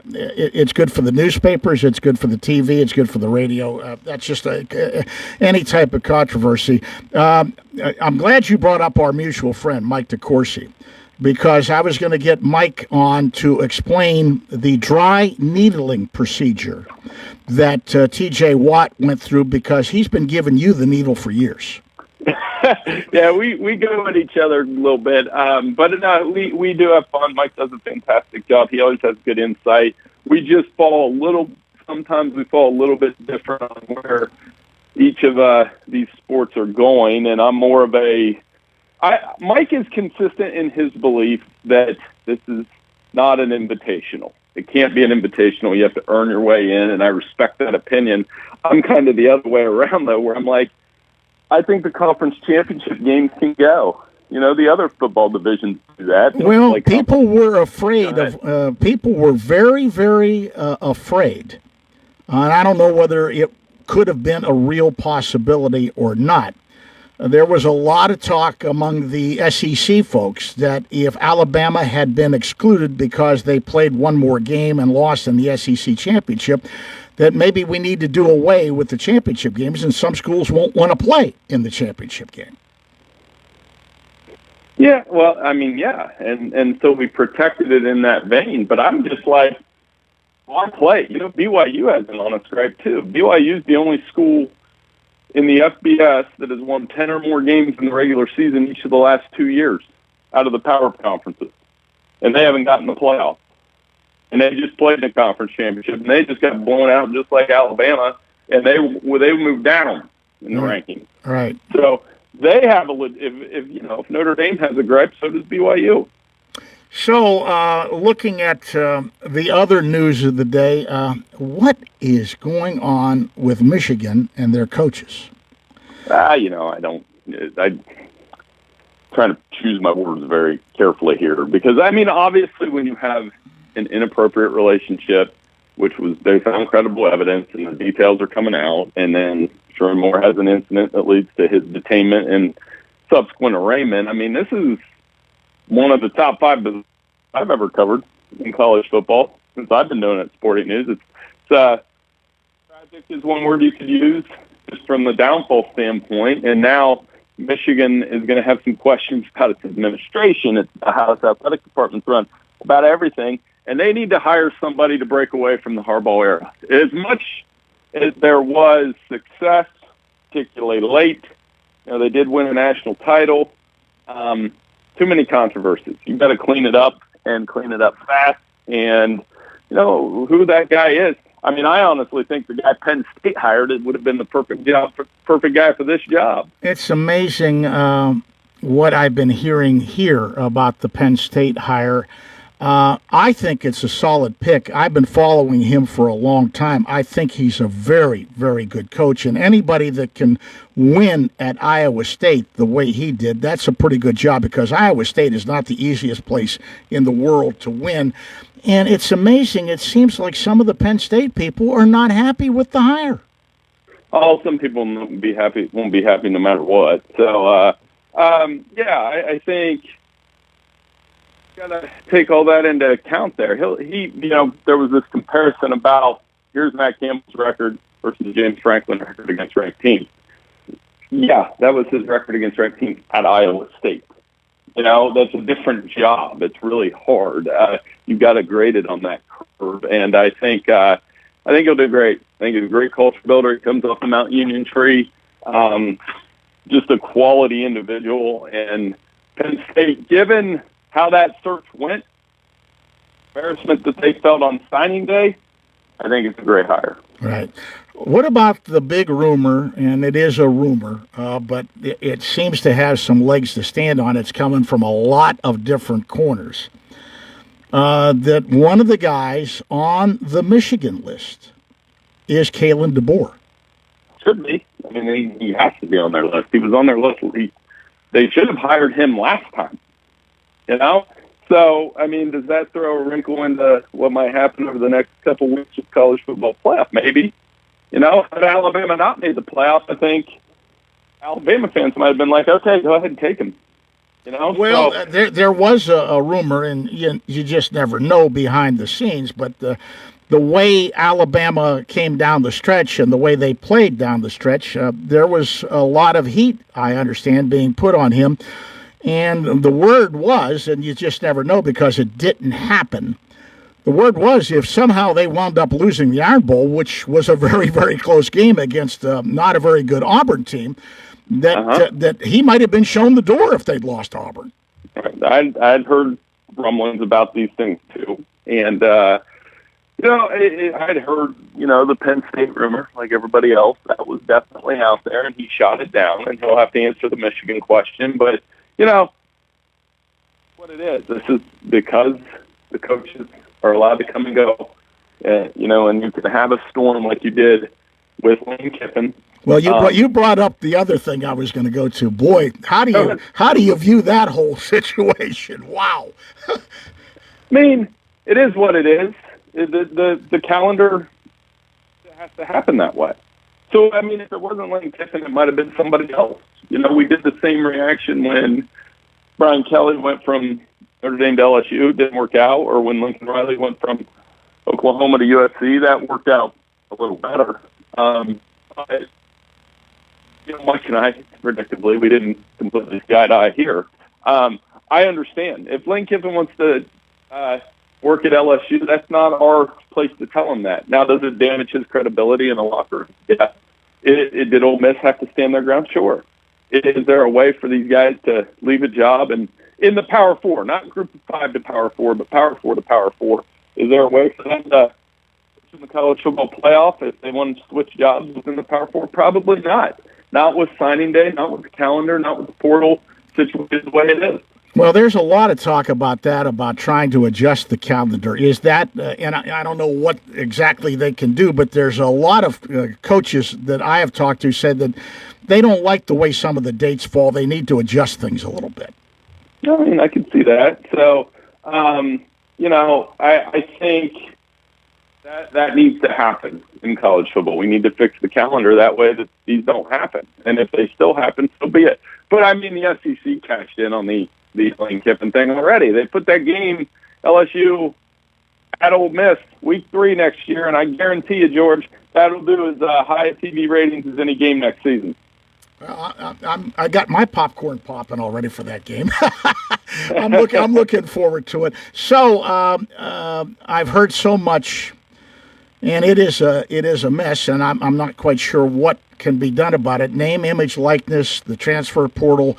It's good for the newspapers. It's good for the TV. It's good for the radio. That's just any type of controversy. I'm glad you brought up our mutual friend, Mike DeCourcy. because I was going to get Mike on to explain the dry needling procedure that T.J. Watt went through, because he's been giving you the needle for years. Yeah, we go at each other a little bit, but no, we do have fun. Mike does a fantastic job. He always has good insight. We just sometimes we fall a little bit different on where each of these sports are going, and I'm more of Mike is consistent in his belief that this is not an invitational. It can't be an invitational. You have to earn your way in, and I respect that opinion. I'm kind of the other way around, though, where I'm like, I think the conference championship games can go. The other football divisions do that. Well, people were afraid of. People were very, very afraid, and I don't know whether it could have been a real possibility or not. There was a lot of talk among the SEC folks that if Alabama had been excluded because they played one more game and lost in the SEC championship, that maybe we need to do away with the championship games, and some schools won't want to play in the championship game. Yeah, well, I mean, yeah, and so we protected it in that vein, but I'm just like, why play? BYU has been on a stripe, too. BYU is the only school in the FBS that has won 10 or more games in the regular season each of the last 2 years out of the power conferences, and they haven't gotten the playoff. And they just played in the conference championship, and they just got blown out just like Alabama, and they moved down in the rankings. Right. So they have if Notre Dame has a gripe, so does BYU. So, looking at the other news of the day, what is going on with Michigan and their coaches? I'm trying to choose my words very carefully here, because, I mean, obviously when you have an inappropriate relationship, they found credible evidence and the details are coming out, and then Sherman Moore has an incident that leads to his detainment and subsequent arraignment. I mean, this is one of the top 5 I've ever covered in college football since I've been doing it at Sporting News. It's tragic is one word you could use just from the downfall standpoint, and now Michigan is going to have some questions about its administration, it's how its athletic department's run, about everything, and they need to hire somebody to break away from the Harbaugh era. As much as there was success, particularly late, they did win a national title, too many controversies. You've got to clean it up and clean it up fast. And, who that guy is. I mean, I honestly think the guy Penn State hired would have been the perfect guy for this job. It's amazing what I've been hearing here about the Penn State hire. I think it's a solid pick. I've been following him for a long time. I think he's a very, very good coach. And anybody that can win at Iowa State the way he did, that's a pretty good job, because Iowa State is not the easiest place in the world to win. And it's amazing. It seems like some of the Penn State people are not happy with the hire. Oh, some people won't be happy no matter what. So, I think got to take all that into account there. There was this comparison about here's Matt Campbell's record versus James Franklin's record against ranked teams. Yeah, that was his record against ranked teams at Iowa State. That's a different job. It's really hard. You've got to grade it on that curve, and I think he'll do great. I think he's a great culture builder. He comes off the Mount Union tree, just a quality individual. And Penn State, given how that search went, embarrassment that they felt on signing day, I think it's a great hire. Right. What about the big rumor, and it is a rumor, but it seems to have some legs to stand on. It's coming from a lot of different corners, that one of the guys on the Michigan list is Kalen DeBoer. Should be. I mean, he has to be on their list. He was on their list. They should have hired him last time. So, I mean, does that throw a wrinkle into what might happen over the next couple weeks of college football playoff? Maybe. Had Alabama not made the playoff, I think Alabama fans might have been like, okay, go ahead and take him. Well, there was a rumor, and you just never know behind the scenes, but the way Alabama came down the stretch and the way they played down the stretch, there was a lot of heat, I understand, being put on him. And the word was, and you just never know because it didn't happen, the word was if somehow they wound up losing the Iron Bowl, which was a very, very close game against not a very good Auburn team, that he might have been shown the door if they'd lost Auburn. I'd heard rumblings about these things too, and I'd heard the Penn State rumor like everybody else. That was definitely out there, and he shot it down. And he'll have to answer the Michigan question, but what it is. This is because the coaches are allowed to come and go, and you can have a storm like you did with Lane Kiffin. Well, you brought up the other thing I was going to go to. Boy, how do you view that whole situation? Wow. I mean, it is what it is. The calendar has to happen that way. So, I mean, if it wasn't Lane Kiffin, it might have been somebody else. We did the same reaction when Brian Kelly went from Notre Dame to LSU, didn't work out, or when Lincoln Riley went from Oklahoma to USC, that worked out a little better. But, Mike and I, predictably, we didn't completely sky-eye here. I understand. If Lane Kiffin wants to work at LSU, that's not our place to tell him that. Now, does it damage his credibility in the locker room? Yeah. Did Ole Miss have to stand their ground? Sure. Is there a way for these guys to leave a job and in the Power Four, not Group of Five to Power Four, but Power Four to Power Four? Is there a way for them to switch in the college football playoff if they want to switch jobs within the Power Four? Probably not. Not with signing day, not with the calendar, not with the portal situation the way it is. Well, there's a lot of talk about that, about trying to adjust the calendar. Is that, and I don't know what exactly they can do, but there's a lot of coaches that I have talked to said that they don't like the way some of the dates fall. They need to adjust things a little bit. I mean, I can see that. So, I think that needs to happen in college football. We need to fix the calendar that way that these don't happen. And if they still happen, so be it. But, I mean, the SEC cashed in on the Lane Kiffin thing already. They put that game, LSU, at Ole Miss, week 3 next year, and I guarantee you, George, that'll do as high TV ratings as any game next season. I got my popcorn popping already for that game. I'm looking forward to it. So I've heard so much, and it is a mess, and I'm not quite sure what can be done about it. Name, image, likeness, the transfer portal.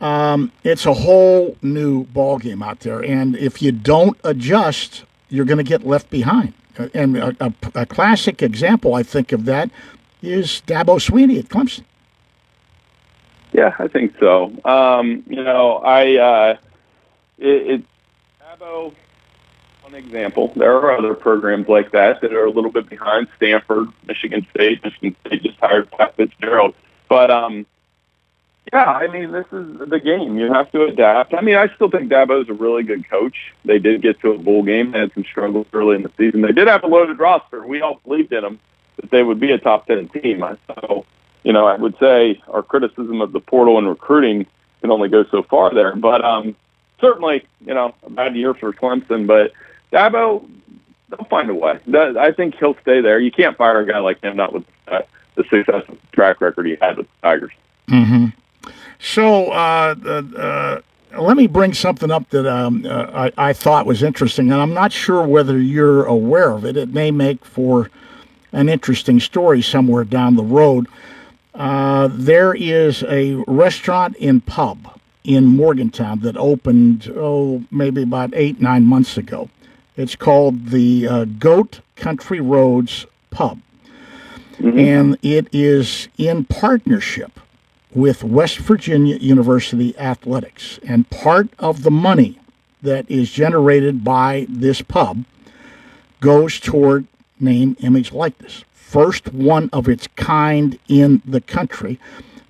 It's a whole new ballgame out there, and if you don't adjust, you're going to get left behind. And a classic example, I think, of that is Dabo Swinney at Clemson. Yeah, I think so. Dabo, one example. There are other programs like that are a little bit behind. Stanford, Michigan State just hired Pat Fitzgerald. But, yeah, I mean, this is the game. You have to adapt. I mean, I still think Dabo's a really good coach. They did get to a bowl game. They had some struggles early in the season. They did have a loaded roster. We all believed in them that they would be a top 10 team. So, I would say our criticism of the portal and recruiting can only go so far there. But certainly, a bad year for Clemson. But Dabo, they'll find a way. I think he'll stay there. You can't fire a guy like him, not with the successful track record he had with the Tigers. Mm-hmm. So let me bring something up that I thought was interesting, and I'm not sure whether you're aware of it. It may make for an interesting story somewhere down the road. There is a restaurant and pub in Morgantown that opened, maybe about 8-9 months ago. It's called the Goat Country Roads Pub. Mm-hmm. And it is in partnership with West Virginia University Athletics. And part of the money that is generated by this pub goes toward name, image, likeness. First one of its kind in the country,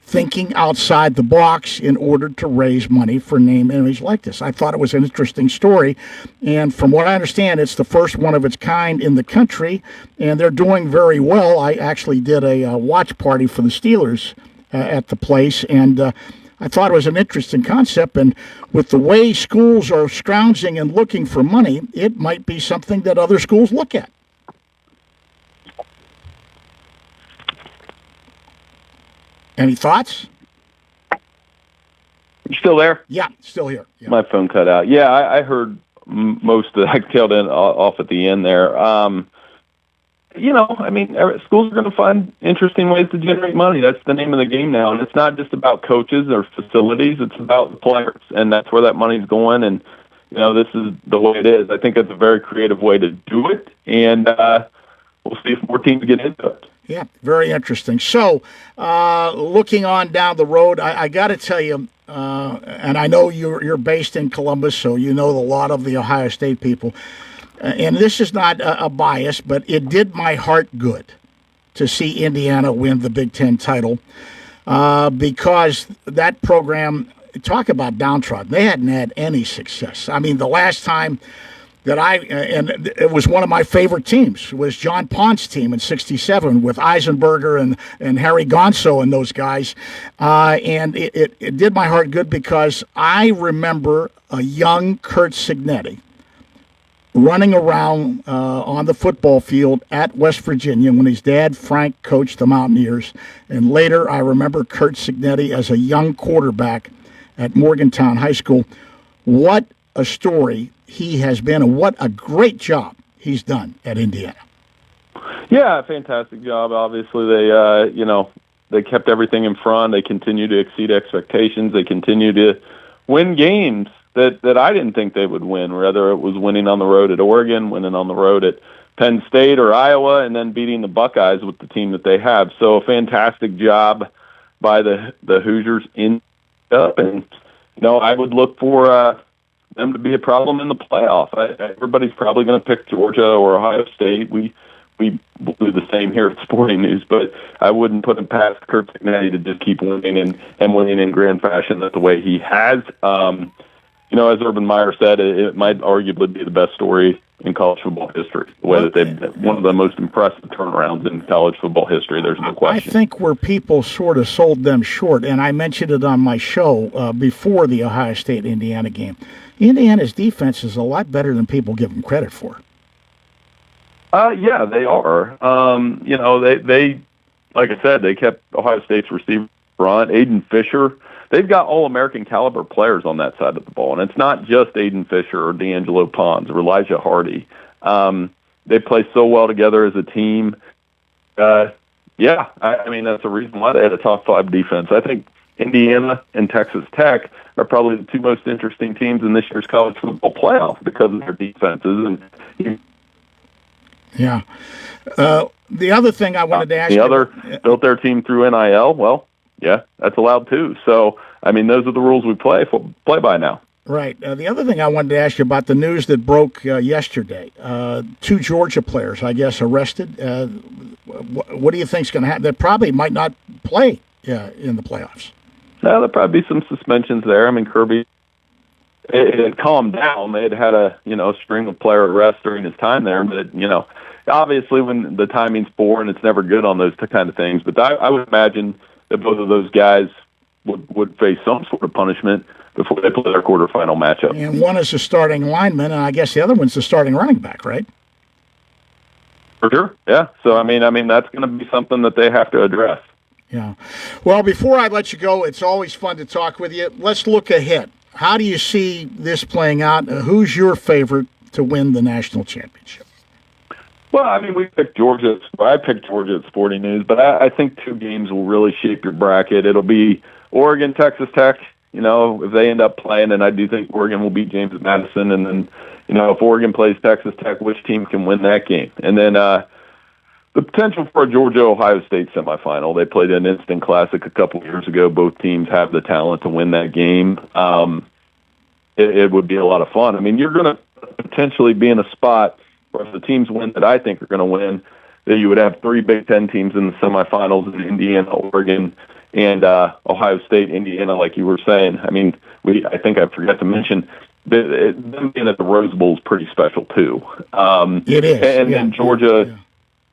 thinking outside the box in order to raise money for name, image, likeness. I thought it was an interesting story, and from what I understand, it's the first one of its kind in the country, and they're doing very well. I actually did a watch party for the Steelers at the place, and I thought it was an interesting concept, and with the way schools are scrounging and looking for money, it might be something that other schools look at. Any thoughts? You still there? Yeah, still here. Yeah. My phone cut out. Yeah, I heard most of that. I tailed in off at the end there. Schools are going to find interesting ways to generate money. That's the name of the game now. And it's not just about coaches or facilities. It's about the players. And that's where that money's going. And, this is the way it is. I think it's a very creative way to do it. And we'll see if more teams get into it. Yeah, very interesting. So, looking on down the road, I got to tell you, and I know you're based in Columbus, so you know a lot of the Ohio State people. And this is not a bias, but it did my heart good to see Indiana win the Big Ten title because that program, talk about downtrodden, they hadn't had any success. I mean, the last time that and it was one of my favorite teams, was John Pond's team in '67 with Eisenberger and Harry Gonso and those guys. And it did my heart good because I remember a young Curt Cignetti running around on the football field at West Virginia when his dad, Frank, coached the Mountaineers. And later, I remember Curt Cignetti as a young quarterback at Morgantown High School. What a story he has been, and what a great job he's done at Indiana. Yeah, fantastic job. Obviously, they kept everything in front. They continue to exceed expectations. They continue to win games that I didn't think they would win, whether it was winning on the road at Oregon, winning on the road at Penn State or Iowa, and then beating the Buckeyes with the team that they have. So a fantastic job by the Hoosiers and I would look for them to be a problem in the playoff. Everybody's probably going to pick Georgia or Ohio State. We will do the same here at Sporting News, but I wouldn't put it past Curt Cignetti to just keep winning and winning in grand fashion. That's the way he has. As Urban Meyer said, it might arguably be the best story in college football history. The way that they've one of the most impressive turnarounds in college football history. There's no question. I think where people sort of sold them short, and I mentioned it on my show before the Ohio State-Indiana game, Indiana's defense is a lot better than people give them credit for. Yeah, they are. They like I said, they kept Ohio State's receiver front. Aiden Fisher. They've got all-American caliber players on that side of the ball, and it's not just Aiden Fisher or D'Angelo Pons or Elijah Hardy. They play so well together as a team. I mean, that's the reason why they had a top 5 defense. I think Indiana and Texas Tech are probably the two most interesting teams in this year's college football playoff because of their defenses. Yeah. The other thing I wanted to ask built their team through NIL. Well, yeah, that's allowed too. So, I mean, those are the rules we play by now. Right. The other thing I wanted to ask you about the news that broke yesterday. 2 Georgia players, I guess, arrested. What do you think is going to happen? They probably might not play in the playoffs. No, there'll probably be some suspensions there. I mean, Kirby, it had calmed down. They had a string of player arrests during his time there, but obviously when the timing's poor and it's never good on those kind of things. But I would imagine that both of those guys would face some sort of punishment before they play their quarterfinal matchup. And one is the starting lineman, and I guess the other one's the starting running back, right? For sure, yeah. So I mean that's going to be something that they have to address. Yeah. Well, before I let you go, it's always fun to talk with you. Let's look ahead. How do you see this playing out? Who's your favorite to win the national championship? Well, I mean, we picked Georgia. I picked Georgia at Sporting News, but I think 2 games will really shape your bracket. It'll be Oregon, Texas Tech. If they end up playing, and I do think Oregon will beat James Madison, and then, if Oregon plays Texas Tech, which team can win that game? And then the potential for a Georgia-Ohio State semifinal. They played an instant classic a couple years ago. Both teams have the talent to win that game. It would be a lot of fun. I mean, you're going to potentially be in a spot where if the teams win that I think are going to win, that you would have 3 Big Ten teams in the semifinals in Indiana, Oregon, and Ohio State, Indiana, like you were saying. I mean, I think I forgot to mention them being at the Rose Bowl is pretty special too. It is. And then Georgia,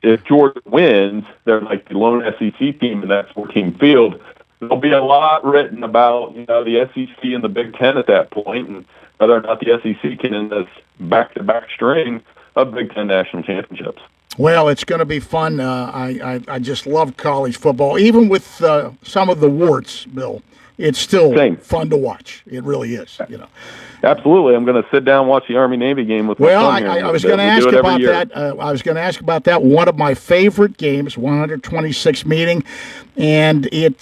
if Georgia wins, they're like the lone SEC team in that 14 field. There'll be a lot written about the SEC and the Big Ten at that point, and whether or not the SEC can end this back-to-back string of Big Ten national championships. Well, it's going to be fun. I just love college football, even with some of the warts, Bill. it's still fun to watch. It really is, you know. Absolutely. I'm going to sit down and watch the Army-Navy game with my son here. I was going to ask about that. I was going to ask about that. One of my favorite games, 126 meeting, and it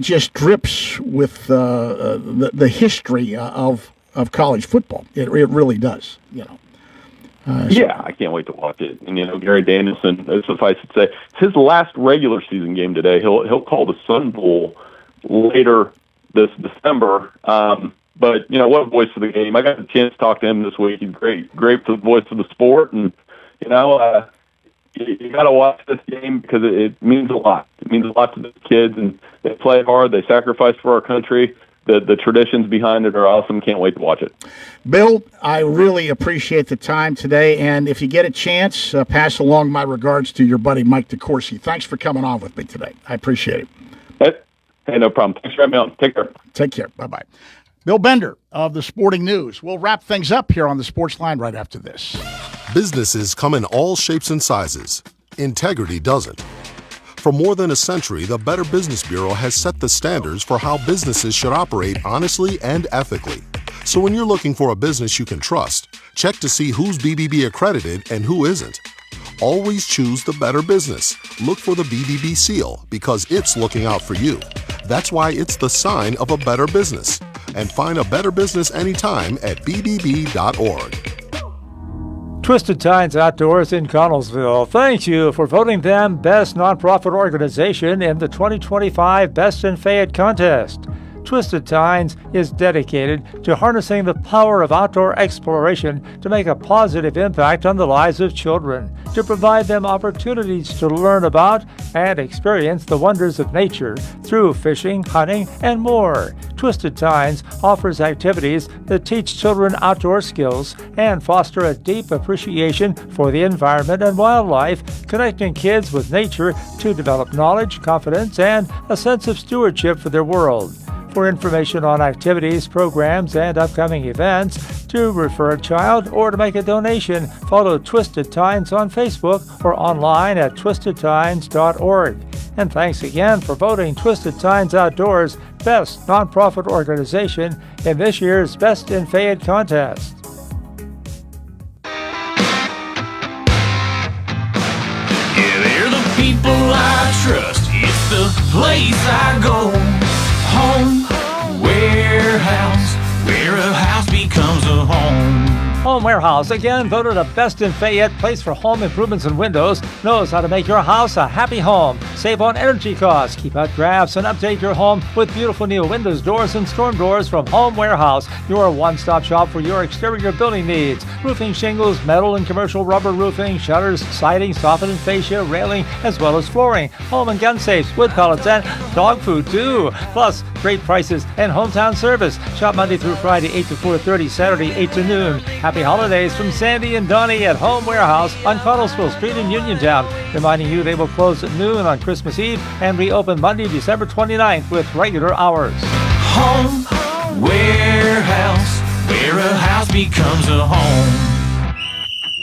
just drips with the history of college football. It really does, you know. I can't wait to watch it. And, you know, Gary Danielson, suffice it to say, it's his last regular season game today. He'll call the Sun Bowl later this December. But, you know, what a voice for the game. I got the chance to talk to him this week. He's great for the voice of the sport. And, you know, you got to watch this game because it means a lot. It means a lot to the kids, and they play hard. They sacrifice for our country. The traditions behind it are awesome. Can't wait to watch it. Bill, I really appreciate the time today. And if you get a chance, pass along my regards to your buddy Mike DeCourcy. Thanks for coming on with me today. I appreciate it. Hey, no problem. Thanks for having me on. Take care. Take care. Bye-bye. Bill Bender of the Sporting News. We'll wrap things up here on the Sportsline right after this. Businesses come in all shapes and sizes. Integrity doesn't. For more than a century, the Better Business Bureau has set the standards for how businesses should operate honestly and ethically. So when you're looking for a business you can trust, check to see who's BBB accredited and who isn't. Always choose the better business. Look for the BBB seal because it's looking out for you. That's why it's the sign of a better business. And find a better business anytime at bbb.org. Twisted Tines Outdoors in Connellsville. Thank you for voting them Best Nonprofit Organization in the 2025 Best in Fayette contest. Twisted Tines is dedicated to harnessing the power of outdoor exploration to make a positive impact on the lives of children, to provide them opportunities to learn about and experience the wonders of nature through fishing, hunting, and more. Twisted Tines offers activities that teach children outdoor skills and foster a deep appreciation for the environment and wildlife, connecting kids with nature to develop knowledge, confidence, and a sense of stewardship for their world. For information on activities, programs, and upcoming events, to refer a child or to make a donation, follow Twisted Tines on Facebook or online at twistedtines.org. And thanks again for voting Twisted Tines Outdoors Best Nonprofit Organization in this year's Best in Fayette contest. Yeah, they're the people I trust. It's the place I go. Home Warehouse, where a house becomes a home. Home Warehouse, again voted a Best in Fayette place for home improvements and windows, knows how to make your house a happy home. Save on energy costs, keep out drafts, and update your home with beautiful new windows, doors, and storm doors from Home Warehouse, your one-stop shop for your exterior building needs. Roofing shingles, metal and commercial rubber roofing, shutters, siding, soffit and fascia, railing, as well as flooring, home and gun safes, wood pellets, and dog food too. Plus, great prices and hometown service. Shop Monday through Friday, 8 to 4:30, Saturday, 8 to noon. Happy holidays from Sandy and Donnie at Home Warehouse on Connellsville Street in Uniontown. Reminding you they will close at noon on Christmas Eve and reopen Monday, December 29th with regular hours. Home Warehouse, where a house becomes a home.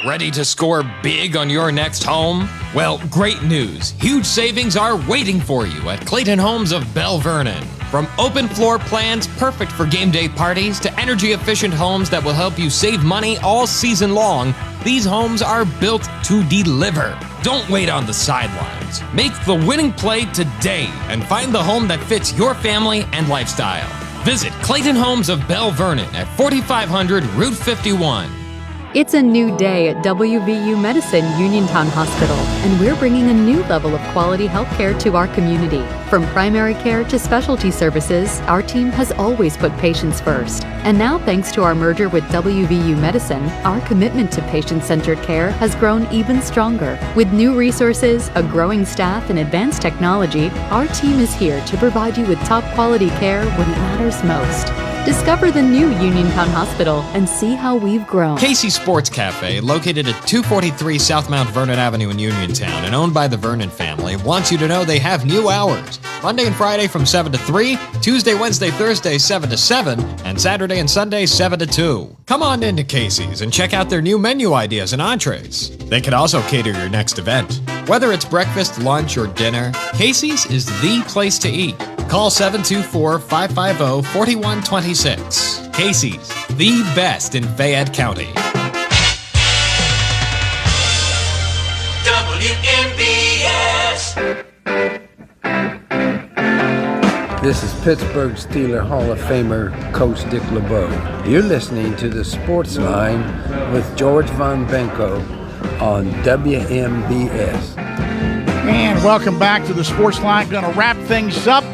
Ready to score big on your next home? Well, great news. Huge savings are waiting for you at Clayton Homes of Bell Vernon. From open floor plans perfect for game day parties to energy-efficient homes that will help you save money all season long, these homes are built to deliver. Don't wait on the sidelines. Make the winning play today and find the home that fits your family and lifestyle. Visit Clayton Homes of Bell Vernon at 4500 Route 51. It's a new day at WVU Medicine Uniontown Hospital, and we're bringing a new level of quality health care to our community. From primary care to specialty services, our team has always put patients first. And now, thanks to our merger with WVU Medicine, our commitment to patient-centered care has grown even stronger. With new resources, a growing staff, and advanced technology, our team is here to provide you with top-quality care when it matters most. Discover the new Uniontown Hospital and see how we've grown. Casey Sports Cafe, located at 243 South Mount Vernon Avenue in Uniontown and owned by the Vernon family, wants you to know they have new hours. Monday and Friday from 7 to 3, Tuesday, Wednesday, Thursday 7 to 7, and Saturday and Sunday 7 to 2. Come on into Casey's and check out their new menu ideas and entrees. They can also cater your next event. Whether it's breakfast, lunch, or dinner, Casey's is the place to eat. Call 724-550-4126. Casey's, the best in Fayette County. WMBS. This is Pittsburgh Steelers Hall of Famer Coach Dick LeBeau. You're listening to the Sportsline with George Von Benko on WMBS. And welcome back to the Sportsline. Going to wrap things up.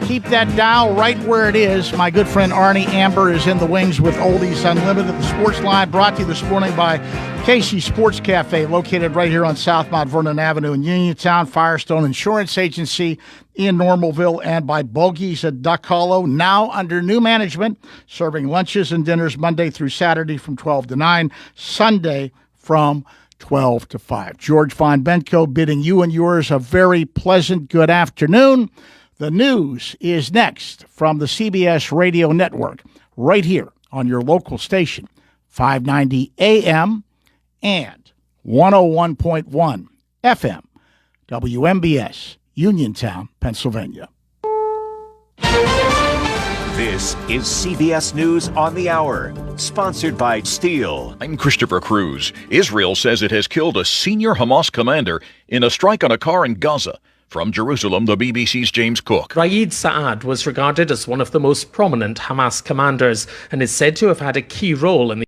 Keep that dial right where it is. My good friend Arnie Amber is in the wings with Oldies Unlimited. The Sportsline brought to you this morning by Casey Sports Cafe, located right here on South Mount Vernon Avenue in Uniontown, Firestone Insurance Agency in Normalville, and by Bogies at Duck Hollow, now under new management, serving lunches and dinners Monday through Saturday from 12 to 9, Sunday from 12 to 5. George Von Benko bidding you and yours a very pleasant good afternoon. The news is next from the CBS Radio Network, right here on your local station, 590 AM and 101.1 FM, WMBS, Uniontown, Pennsylvania. This is CBS News on the Hour, sponsored by Steel. I'm Christopher Cruz. Israel says it has killed a senior Hamas commander in a strike on a car in Gaza. From Jerusalem, the BBC's James Cook. Raed Saad was regarded as one of the most prominent Hamas commanders and is said to have had a key role in the